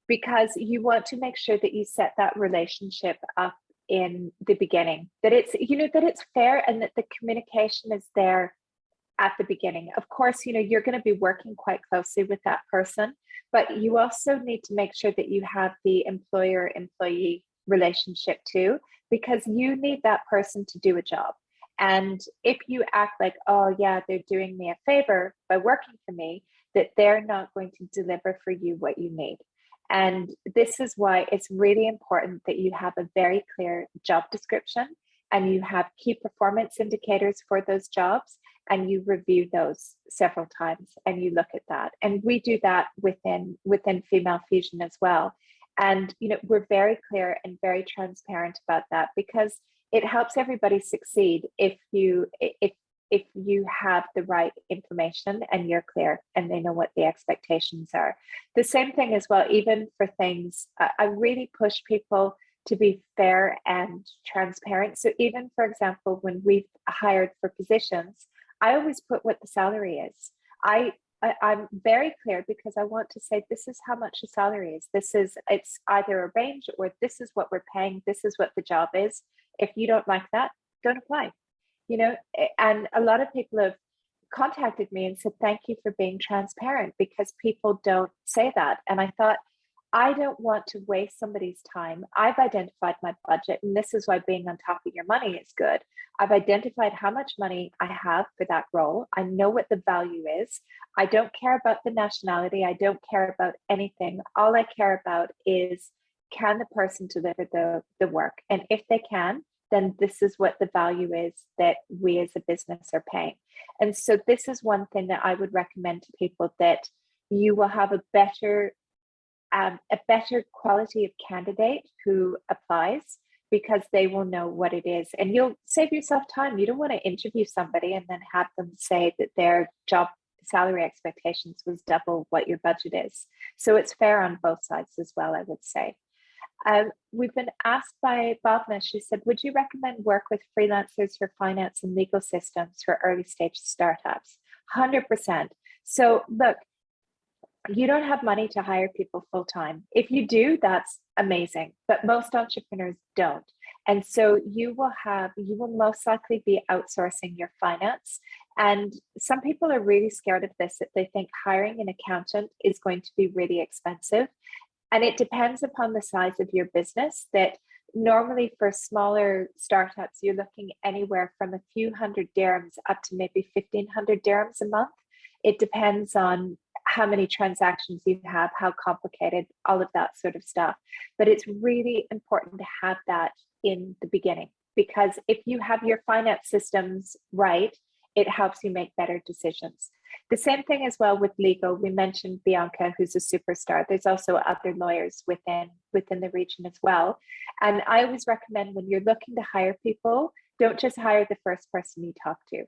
S3: because you want to make sure that you set that relationship up in the beginning, that it's fair and that the communication is there at the beginning. Of course, you're going to be working quite closely with that person, but you also need to make sure that you have the employer-employee relationship too, because you need that person to do a job. And if you act like, oh yeah, they're doing me a favor by working for me, that they're not going to deliver for you what you need. And this is why it's really important that you have a very clear job description and you have key performance indicators for those jobs, and you review those several times and you look at that. And we do that within Female Fusion as well. And we're very clear and very transparent about that, because it helps everybody succeed if you have the right information and you're clear and they know what the expectations are. The same thing as well, even for things, I really push people to be fair and transparent. So even, for example, when we've hired for positions, I always put what the salary is. I'm very clear, because I want to say, this is how much the salary is. It's either a range, or this is what we're paying. This is what the job is. If you don't like that, don't apply. And a lot of people have contacted me and said, thank you for being transparent, because people don't say that. And I thought, I don't want to waste somebody's time. I've identified my budget, and this is why being on top of your money is good. I've identified how much money I have for that role. I know what the value is. I don't care about the nationality. I don't care about anything. All I care about is, can the person deliver the work? And if they can, then this is what the value is that we as a business are paying. And so this is one thing that I would recommend to people, that you will have a better quality of candidate who applies, because they will know what it is, and you'll save yourself time. You don't want to interview somebody and then have them say that their job salary expectations was double what your budget is. So it's fair on both sides as well, I would say. We've been asked by Bhavna, she said, would you recommend work with freelancers for finance and legal systems for early stage startups? 100%. So look, you don't have money to hire people full time. If you do, that's amazing, but most entrepreneurs don't. And so you will most likely be outsourcing your finance. And some people are really scared of this, that they think hiring an accountant is going to be really expensive. And it depends upon the size of your business. That normally for smaller startups, you're looking anywhere from a few hundred dirhams up to maybe 1,500 dirhams a month. It depends on how many transactions you have, how complicated, all of that sort of stuff. But it's really important to have that in the beginning, because if you have your finance systems right, it helps you make better decisions. The same thing as well with legal. We mentioned Bianca, who's a superstar. There's also other lawyers within the region as well. And I always recommend, when you're looking to hire people, don't just hire the first person you talk to.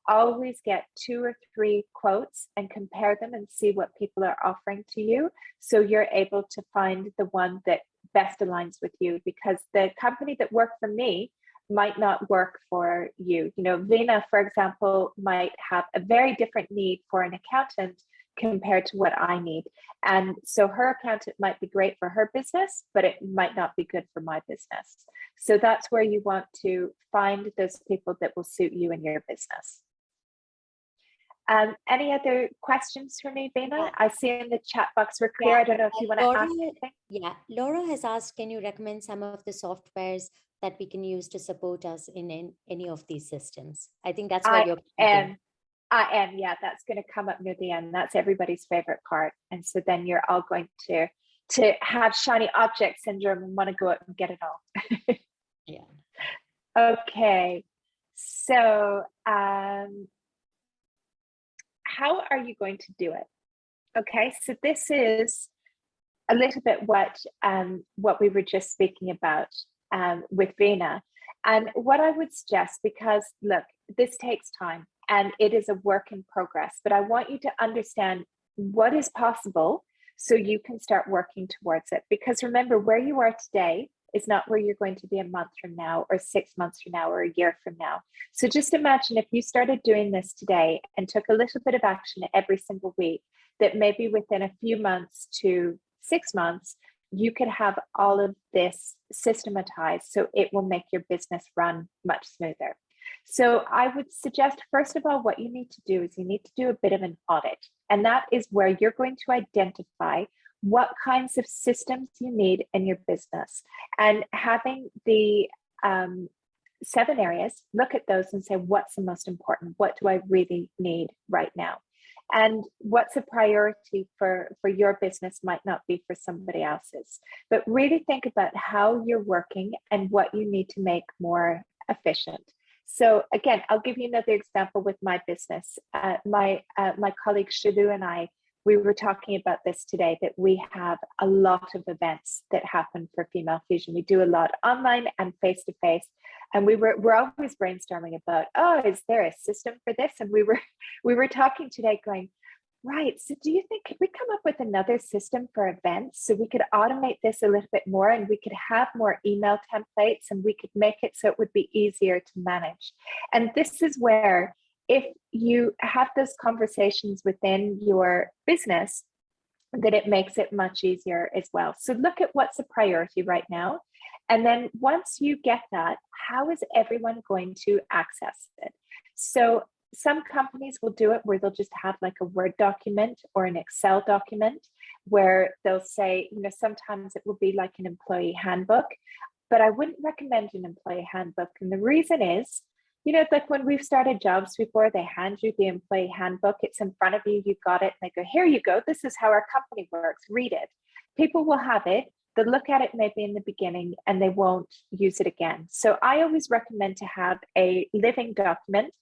S3: Always get 2 or 3 quotes and compare them and see what people are offering to you, so you're able to find the one that best aligns with you, because the company that worked for me might not work for you. Vina, for example, might have a very different need for an accountant compared to what I need. And so her accountant might be great for her business, but it might not be good for my business. So that's where you want to find those people that will suit you and your business. Any other questions for me, Vina?
S2: Yeah.
S3: I see in the chat box we're clear. I don't know if you want to ask anything.
S2: Yeah, Laura has asked, can you recommend some of the softwares that we can use to support us in any of these systems? I think that's what you're
S3: I am, yeah, that's going to come up near the end. That's everybody's favorite part. And so then you're all going to have shiny object syndrome and want to go out and get it all.
S2: Yeah.
S3: Okay. So how are you going to do it? Okay, so this is a little bit what we were just speaking about with Vina. And what I would suggest, because look, this takes time and it is a work in progress, but I want you to understand what is possible so you can start working towards it. Because remember, where you are today is not where you're going to be a month from now, or 6 months from now, or a year from now. So just imagine if you started doing this today and took a little bit of action every single week, that maybe within a few months to 6 months, you could have all of this systematized so it will make your business run much smoother. So I would suggest, first of all, what you need to do is you need to do a bit of an audit. And that is where you're going to identify what kinds of systems you need in your business. And having the 7 areas, look at those and say, what's the most important? What do I really need right now? And what's a priority for your business might not be for somebody else's. But really think about how you're working and what you need to make more efficient. So again, I'll give you another example with my business. My colleague Shilu and I, we were talking about this today, that we have a lot of events that happen for Female Fusion. We do a lot online and face-to-face. And we're always brainstorming about, oh, is there a system for this? And we were talking today going, right, so do you think, could we come up with another system for events so we could automate this a little bit more, and we could have more email templates, and we could make it so it would be easier to manage? And this is where, if you have those conversations within your business, that it makes it much easier as well. So look at what's a priority right now. And then once you get that, how is everyone going to access it? So some companies will do it where they'll just have like a Word document or an Excel document where they'll say, you know, sometimes it will be like an employee handbook, but I wouldn't recommend an employee handbook. And the reason is, you know, like when we've started jobs before, they hand you the employee handbook, it's in front of you, you got it, and they go, here you go, this is how our company works, read it. People will have it, they'll look at it maybe in the beginning and they won't use it again. So I always recommend to have a living document,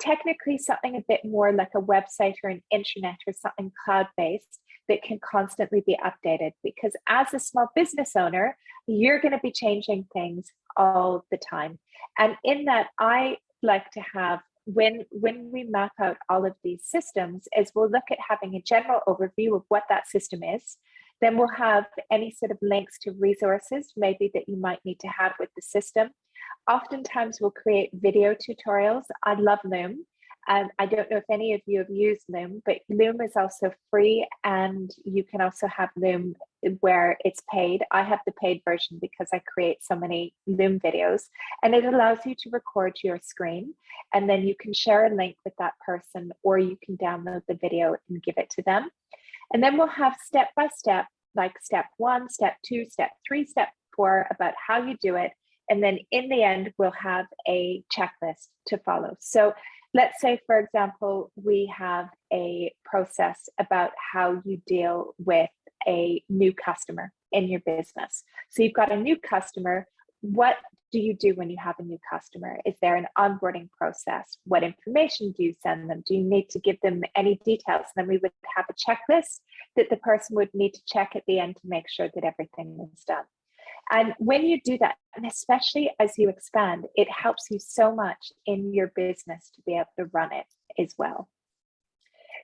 S3: technically something a bit more like a website or an intranet or something cloud-based that can constantly be updated, because as a small business owner, you're going to be changing things all the time. And in that, I like to have, when we map out all of these systems, is we'll look at having a general overview of what that system is. Then we'll have any sort of links to resources maybe that you might need to have with the system. Oftentimes we'll create video tutorials. I love Loom. I don't know if any of you have used Loom, but Loom is also free, and you can also have Loom where it's paid. I have the paid version because I create so many Loom videos, and it allows you to record your screen, and then you can share a link with that person, or you can download the video and give it to them. And then we'll have step by step, like step 1, step 2, step 3, step 4, about how you do it. And then in the end, we'll have a checklist to follow. So let's say, for example, we have a process about how you deal with a new customer in your business. So you've got a new customer. What do you do when you have a new customer? Is there an onboarding process? What information do you send them? Do you need to give them any details? And then we would have a checklist that the person would need to check at the end to make sure that everything is done. And when you do that, and especially as you expand, it helps you so much in your business to be able to run it as well.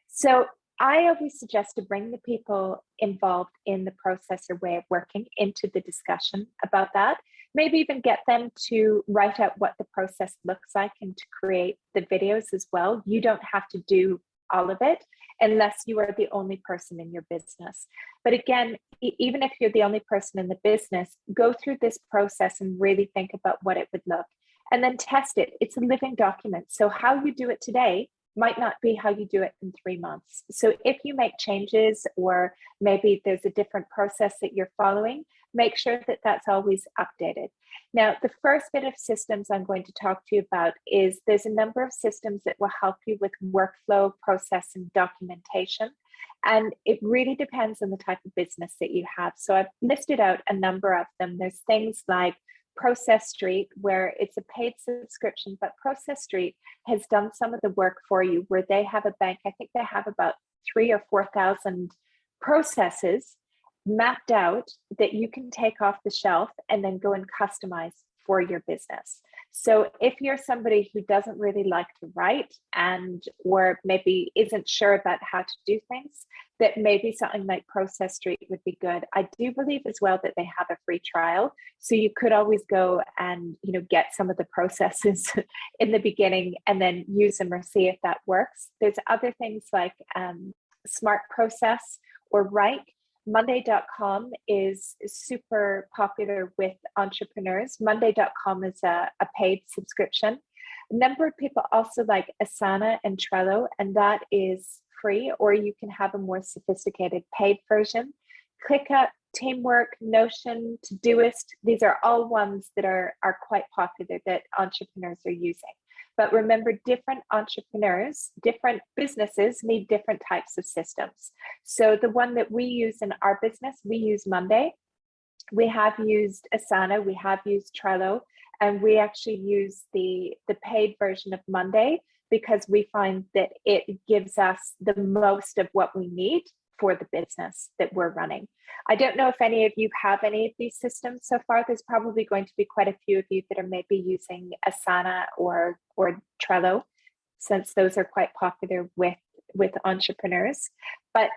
S3: So I always suggest to bring the people involved in the process or way of working into the discussion about that. Maybe even get them to write out what the process looks like and to create the videos as well. You don't have to do all of it unless you are the only person in your business. But again, even if you're the only person in the business, go through this process and really think about what it would look, and then test it. It's a living document. So how you do it today might not be how you do it in 3 months. So if you make changes, or maybe there's a different process that you're following, make sure that that's always updated. Now, the first bit of systems I'm going to talk to you about is there's a number of systems that will help you with workflow, process, and documentation. And it really depends on the type of business that you have. So I've listed out a number of them. There's things like Process Street, where it's a paid subscription, but Process Street has done some of the work for you, where they have a bank. I think they have about 3,000 or 4,000 processes mapped out that you can take off the shelf and then go and customize for your business. So if you're somebody who doesn't really like to write and or maybe isn't sure about how to do things, that maybe something like Process Street would be good. I do believe as well that they have a free trial, so you could always go and get some of the processes in the beginning and then use them or see if that works. There's other things like Smart Process or Write. Monday.com is super popular with entrepreneurs. Monday.com is a paid subscription. A number of people also like Asana and Trello, and that is free, or you can have a more sophisticated paid version. ClickUp, Teamwork, Notion, Todoist, these are all ones that are quite popular that entrepreneurs are using. But remember, different entrepreneurs, different businesses need different types of systems. So the one that we use in our business, we use Monday. We have used Asana, we have used Trello, and we actually use the paid version of Monday because we find that it gives us the most of what we need for the business that we're running. I don't know if any of you have any of these systems so far. There's probably going to be quite a few of you that are maybe using Asana or Trello, since those are quite popular with entrepreneurs. But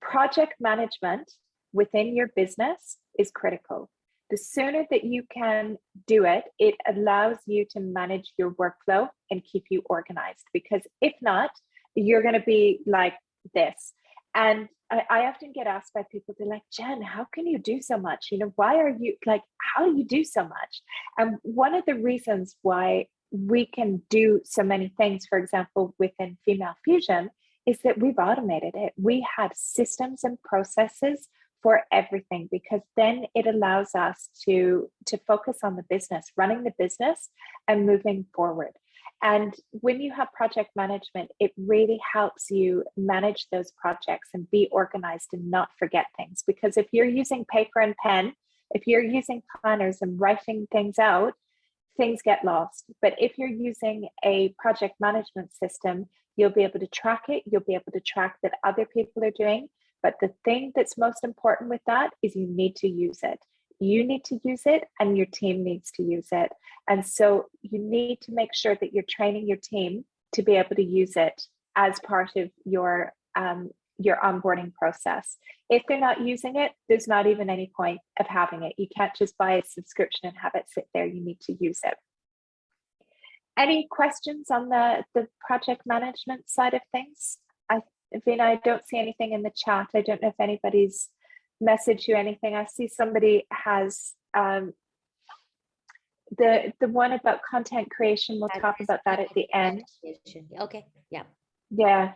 S3: project management within your business is critical. The sooner that you can do it, it allows you to manage your workflow and keep you organized, because if not, you're going to be like this. And I often get asked by people, they're like, Jen, how can you do so much? Why are you like, how do you do so much? And one of the reasons why we can do so many things, for example, within Female Fusion, is that we've automated it. We have systems and processes for everything, because then it allows us to focus on the business, running the business and moving forward. And when you have project management, it really helps you manage those projects and be organized and not forget things. Because if you're using paper and pen, if you're using planners and writing things out, things get lost. But if you're using a project management system, you'll be able to track it. You'll be able to track that other people are doing. But the thing that's most important with that is you need to use it. You need to use it and your team needs to use it. And so you need to make sure that you're training your team to be able to use it as part of your onboarding process. If they're not using it, there's not even any point of having it. You can't just buy a subscription and have it sit there. You need to use it. Any questions on the project management side of things? Vina, I don't see anything in the chat. I don't know if anybody's messaged you anything. I see somebody has the one about content creation. We'll talk about that at the end.
S2: Okay, yeah.
S3: Yeah.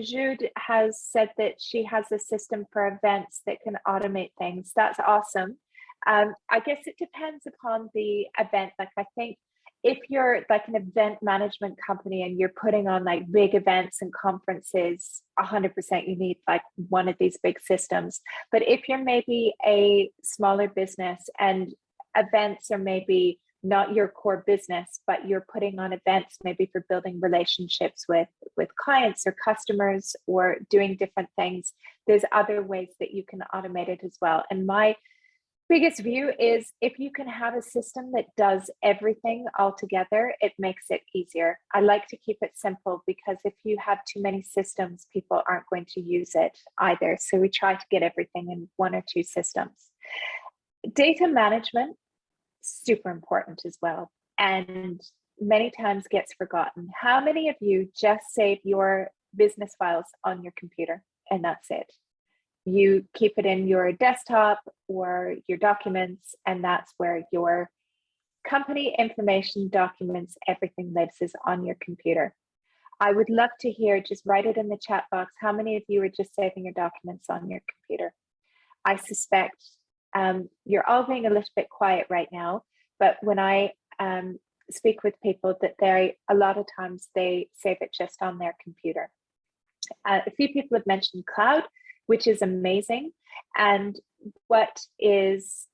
S3: Jude has said that she has a system for events that can automate things. That's awesome. I guess it depends upon the event. Like, I think if you're like an event management company and you're putting on like big events and conferences, 100% you need like one of these big systems. But if you're maybe a smaller business and events are maybe not your core business, but you're putting on events maybe for building relationships with clients or customers or doing different things, there's other ways that you can automate it as well. And my biggest view is if you can have a system that does everything all together, it makes it easier. I like to keep it simple, because if you have too many systems, people aren't going to use it either. So we try to get everything in one or two systems. Data management, super important as well, and many times gets forgotten. How many of you just save your business files on your computer and that's it? You keep it in your desktop or your documents, and that's where your company information, documents, everything lives, is on your computer. I would love to hear, just write it in the chat box, how many of you are just saving your documents on your computer? I suspect you're all being a little bit quiet right now, but when I speak with people, that a lot of times they save it just on their computer. A few people have mentioned cloud, which is amazing. And what is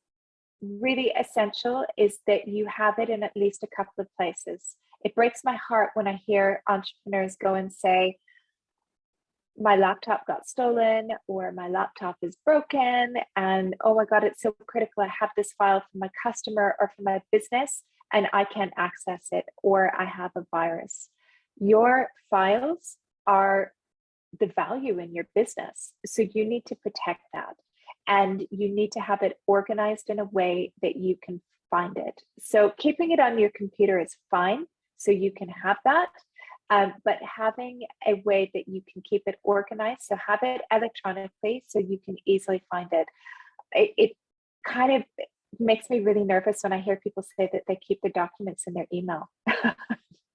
S3: really essential is that you have it in at least a couple of places. It breaks my heart when I hear entrepreneurs go and say, my laptop got stolen, or my laptop is broken, and oh my God, it's so critical. I have this file from my customer or from my business and I can't access it, or I have a virus. Your files are the value in your business. So you need to protect that. And you need to have it organized in a way that you can find it. So keeping it on your computer is fine. So you can have that. But having a way that you can keep it organized, so have it electronically so you can easily find it. It kind of makes me really nervous when I hear people say that they keep their documents in their email.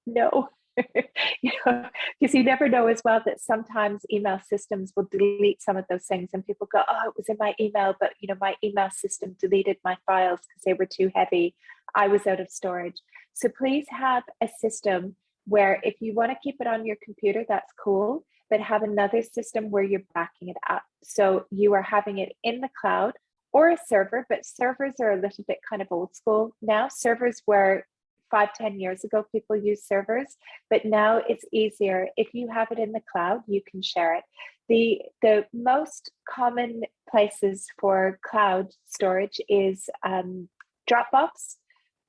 S3: No, because you never know as well that sometimes email systems will delete some of those things, and people go, oh, it was in my email, but my email system deleted my files because they were too heavy. I was out of storage. So please have a system where if you want to keep it on your computer, that's cool, but have another system where you're backing it up. So you are having it in the cloud or a server, but servers are a little bit kind of old school now. Servers were 5-10 years ago, people use servers, but now it's easier. If you have it in the cloud, you can share it. The most common places for cloud storage is Dropbox,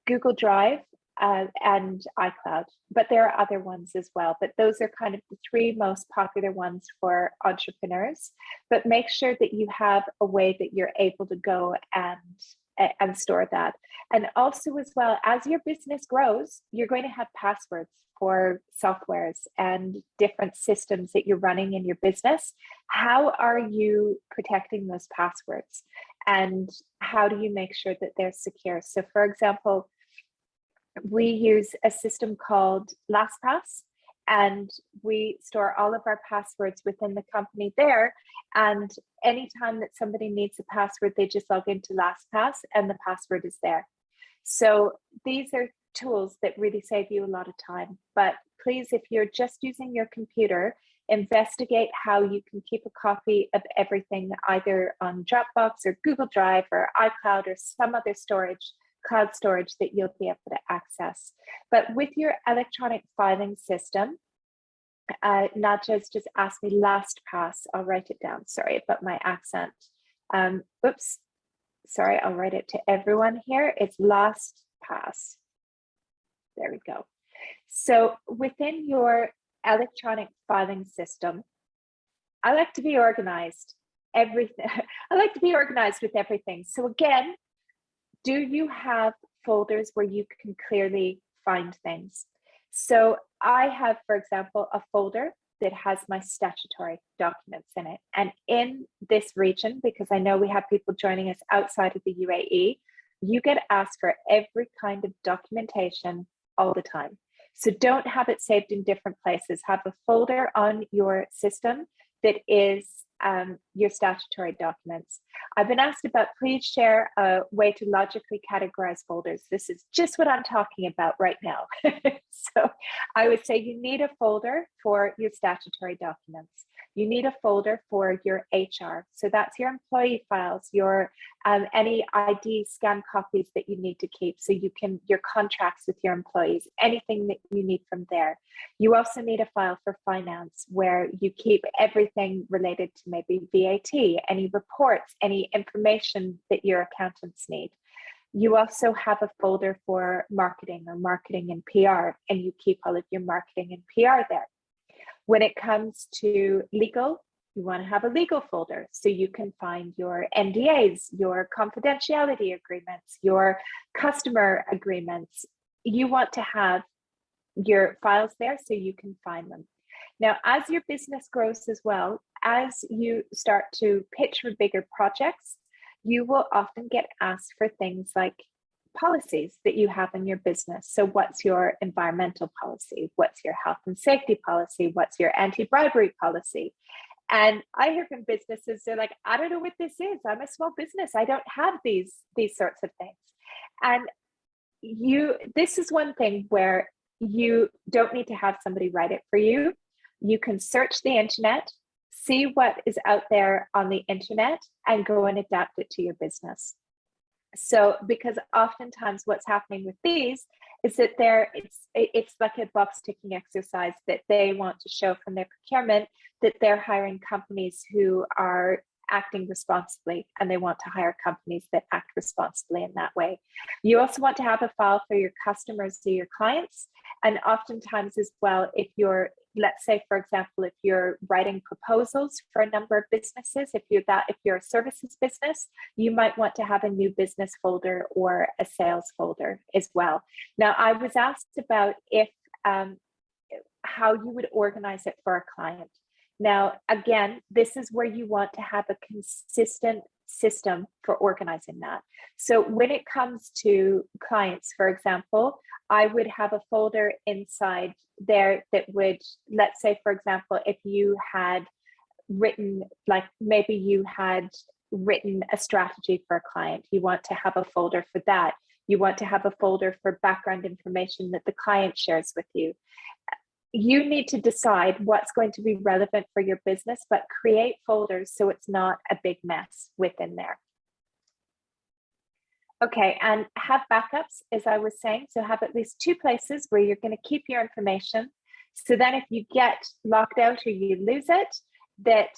S3: Google Drive, and iCloud, but there are other ones as well. But those are kind of the three most popular ones for entrepreneurs. But make sure that you have a way that you're able to go and store that. And also as well, as your business grows, you're going to have passwords for softwares and different systems that you're running in your business. How are you protecting those passwords? And how do you make sure that they're secure? So for example, we use a system called LastPass, and we store all of our passwords within the company there. And anytime that somebody needs a password, they just log into LastPass and the password is there. So these are tools that really save you a lot of time. But please, if you're just using your computer, investigate how you can keep a copy of everything either on Dropbox or Google Drive or iCloud or some other cloud storage that you'll be able to access. But with your electronic filing system, Naja's just asked me LastPass. I'll write it down. Sorry about my accent. Oops. Sorry, I'll write it to everyone here. It's LastPass. There we go. So within your electronic filing system, I like to be organized. I like to be organized with everything. So again, do you have folders where you can clearly find things? So I have, for example, a folder that has my statutory documents in it. And in this region, because I know we have people joining us outside of the UAE, you get asked for every kind of documentation all the time. So don't have it saved in different places. Have a folder on your system that is your statutory documents. I've been asked about, please share a way to logically categorize folders. This is just what I'm talking about right now. So I would say you need a folder for your statutory documents. You need a folder for your HR. So that's your employee files, your any ID scan copies that you need to keep. So you can, your contracts with your employees, anything that you need from there. You also need a file for finance where you keep everything related to maybe VAT, any reports, any information that your accountants need. You also have a folder for marketing or marketing and PR, and you keep all of your marketing and PR there. When it comes to legal, you want to have a legal folder so you can find your NDAs, your confidentiality agreements, your customer agreements. You want to have your files there so you can find them. Now, as your business grows as well, as you start to pitch for bigger projects, you will often get asked for things like policies that you have in your business. So what's your environmental policy? What's your health and safety policy? What's your anti-bribery policy? And I hear from businesses, they're like, I don't know what this is. I'm a small business. I don't have these sorts of things. And this is one thing where you don't need to have somebody write it for you. You can search the internet, see what is out there on the internet, and go and adapt it to your business. So, because oftentimes what's happening with these is that it's like a box ticking exercise that they want to show from their procurement that they're hiring companies who are acting responsibly, and they want to hire companies that act responsibly in that way. You also want to have a file for your customers or your clients. And oftentimes as well, if you're, let's say, for example, if you're writing proposals for a number of businesses, if you're a services business, you might want to have a new business folder or a sales folder as well. Now, I was asked about if how you would organize it for a client. Now, again, this is where you want to have a consistent system for organizing that. So when it comes to clients, for example, I would have a folder inside there that would, let's say, for example, if you had written, like maybe you had written a strategy for a client, you want to have a folder for that. You want to have a folder for background information that the client shares with you. You need to decide what's going to be relevant for your business, but create folders so it's not a big mess within there. Okay, and have backups, as I was saying. So have at least 2 places where you're going to keep your information. So then if you get locked out or you lose it, that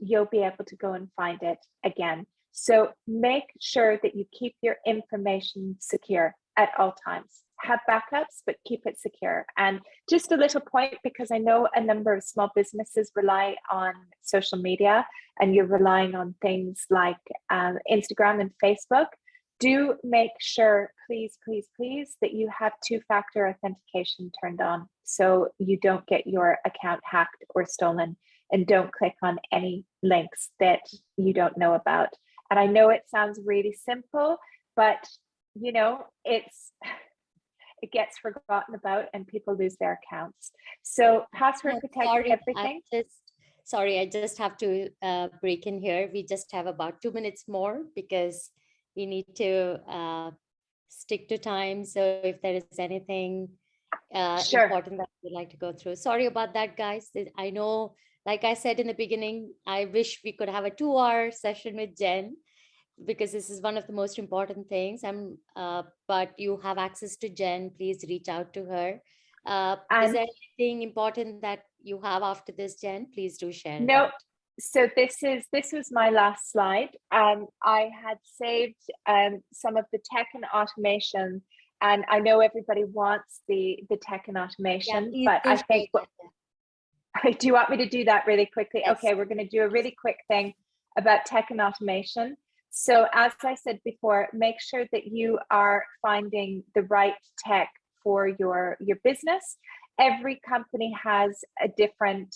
S3: you'll be able to go and find it again. So make sure that you keep your information secure at all times. Have backups, but keep it secure. And just a little point, because I know a number of small businesses rely on social media, and you're relying on things like Instagram and Facebook. Do make sure, please, please, please, that you have 2-factor authentication turned on so you don't get your account hacked or stolen, and don't click on any links that you don't know about. And I know it sounds really simple, but you know, it gets forgotten about and people lose their accounts. So password protect everything.
S2: I just have to break in here. We just have about 2 minutes more because we need to stick to time. So if there is anything
S3: Sure.
S2: important that we'd like to go through. Sorry about that, guys. I know, like I said in the beginning, I wish we could have a 2-hour session with Jen, because this is one of the most important things. But you have access to Jen. Please reach out to her. Is there anything important that you have after this, Jen? Please do share.
S3: No. So this was my last slide. I had saved some of the tech and automation, and I know everybody wants the tech and automation, but I think do you want me to do that really quickly? Yes. Okay, we're going to do a really quick thing about tech and automation. So as I said before, make sure that you are finding the right tech for your business. Every company has a different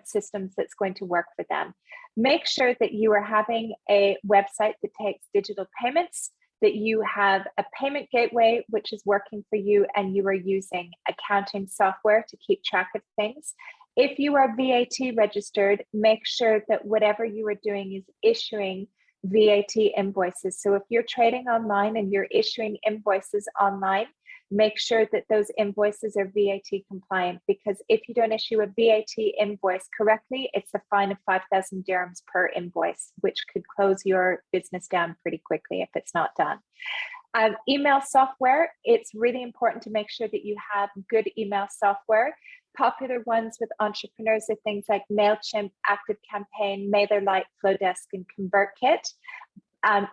S3: systems that's going to work for them. Make sure that you are having a website that takes digital payments, that you have a payment gateway which is working for you, and you are using accounting software to keep track of things. If you are VAT registered, make sure that whatever you are doing is issuing VAT invoices. So if you're trading online and you're issuing invoices online, make sure that those invoices are VAT compliant, because if you don't issue a VAT invoice correctly, it's a fine of 5,000 dirhams per invoice, which could close your business down pretty quickly if it's not done. Email software, it's really important to make sure that you have good email software. Popular ones with entrepreneurs are things like MailChimp, ActiveCampaign, MailerLite, Flowdesk, and ConvertKit.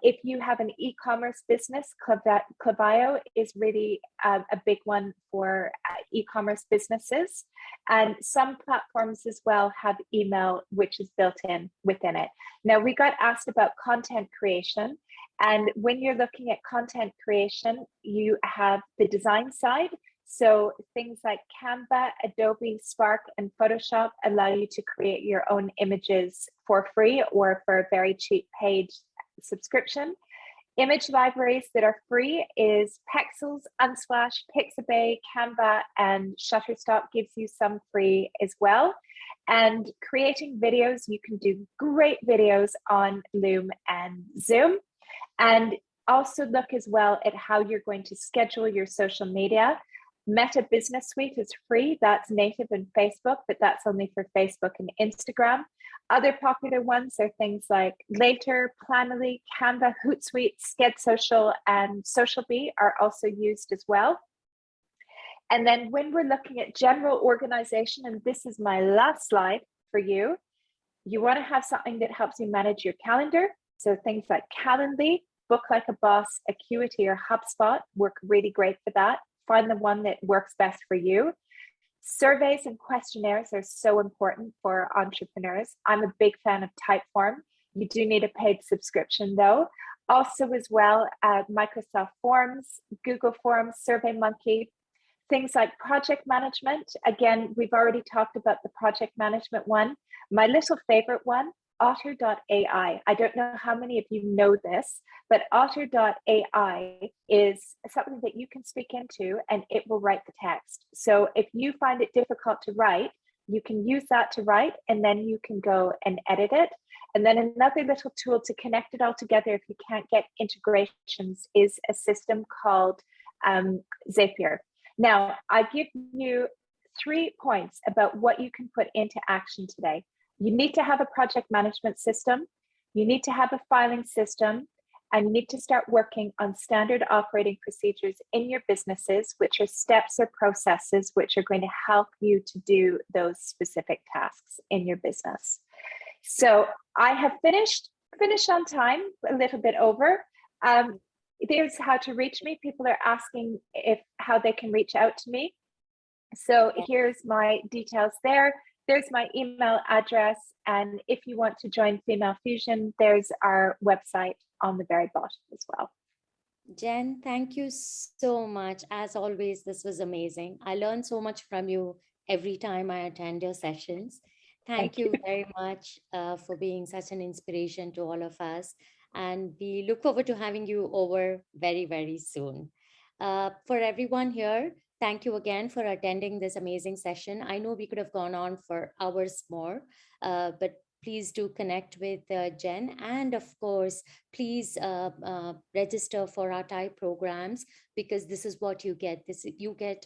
S3: If you have an e-commerce business, Klaviyo is really a big one for e-commerce businesses. And some platforms as well have email, which is built in within it. Now, we got asked about content creation. And when you're looking at content creation, you have the design side. So things like Canva, Adobe, Spark, and Photoshop allow you to create your own images for free or for a very cheap paid subscription. Image libraries that are free is Pexels, Unsplash, Pixabay, Canva, and Shutterstock gives you some free as well. And creating videos, you can do great videos on Loom and Zoom. And also look as well at how you're going to schedule your social media. Meta Business Suite is free. That's native in Facebook, but that's only for Facebook and Instagram. Other popular ones are things like Later, Planoly, Canva, Hootsuite, Sked Social, and Socialbee are also used as well. And then when we're looking at general organization, and this is my last slide for you, you want to have something that helps you manage your calendar. So things like Calendly, Book Like a Boss, Acuity, or HubSpot work really great for that. Find the one that works best for you. Surveys and questionnaires are so important for entrepreneurs. I'm a big fan of Typeform. You do need a paid subscription though. Also as well, Microsoft Forms, Google Forms, SurveyMonkey, things like project management. Again, we've already talked about the project management one. My little favorite one, Otter.ai. I don't know how many of you know this, but Otter.ai is something that you can speak into and it will write the text. So if you find it difficult to write, you can use that to write and then you can go and edit it. And then another little tool to connect it all together if you can't get integrations is a system called Zapier. Now, I give you 3 points about what you can put into action today. You need to have a project management system, you need to have a filing system, and you need to start working on standard operating procedures in your businesses, which are steps or processes which are going to help you to do those specific tasks in your business. So I have finished on time, a little bit over. There's how to reach me. People are asking how they can reach out to me. So here's my details there. There's my email address. And if you want to join Female Fusion, there's our website on the very bottom as well.
S2: Jen, thank you so much. As always, this was amazing. I learn so much from you every time I attend your sessions. Thank you very much for being such an inspiration to all of us. And we look forward to having you over very, very soon. For everyone here, thank you again for attending this amazing session. I know we could have gone on for hours more, but please do connect with Jen. And of course, please register for our Thai programs, because this is what you get. You get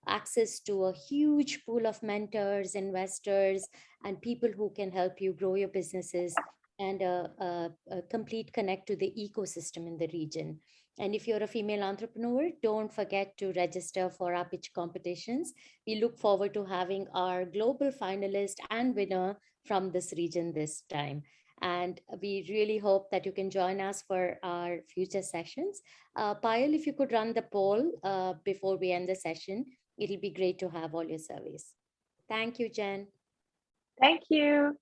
S2: access to a huge pool of mentors, investors, and people who can help you grow your businesses, and a complete connect to the ecosystem in the region. And if you're a female entrepreneur, don't forget to register for our pitch competitions. We look forward to having our global finalist and winner from this region this time. And we really hope that you can join us for our future sessions. Payal, if you could run the poll before we end the session, it'll be great to have all your surveys. Thank you, Jen.
S3: Thank you.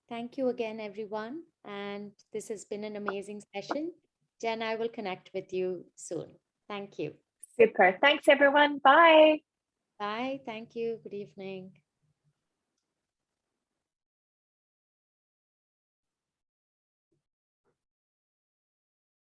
S2: Thank you again, everyone. And this has been an amazing session. Jen, I will connect with you soon. Thank you.
S3: Super. Thanks, everyone. Bye.
S2: Bye. Thank you. Good evening.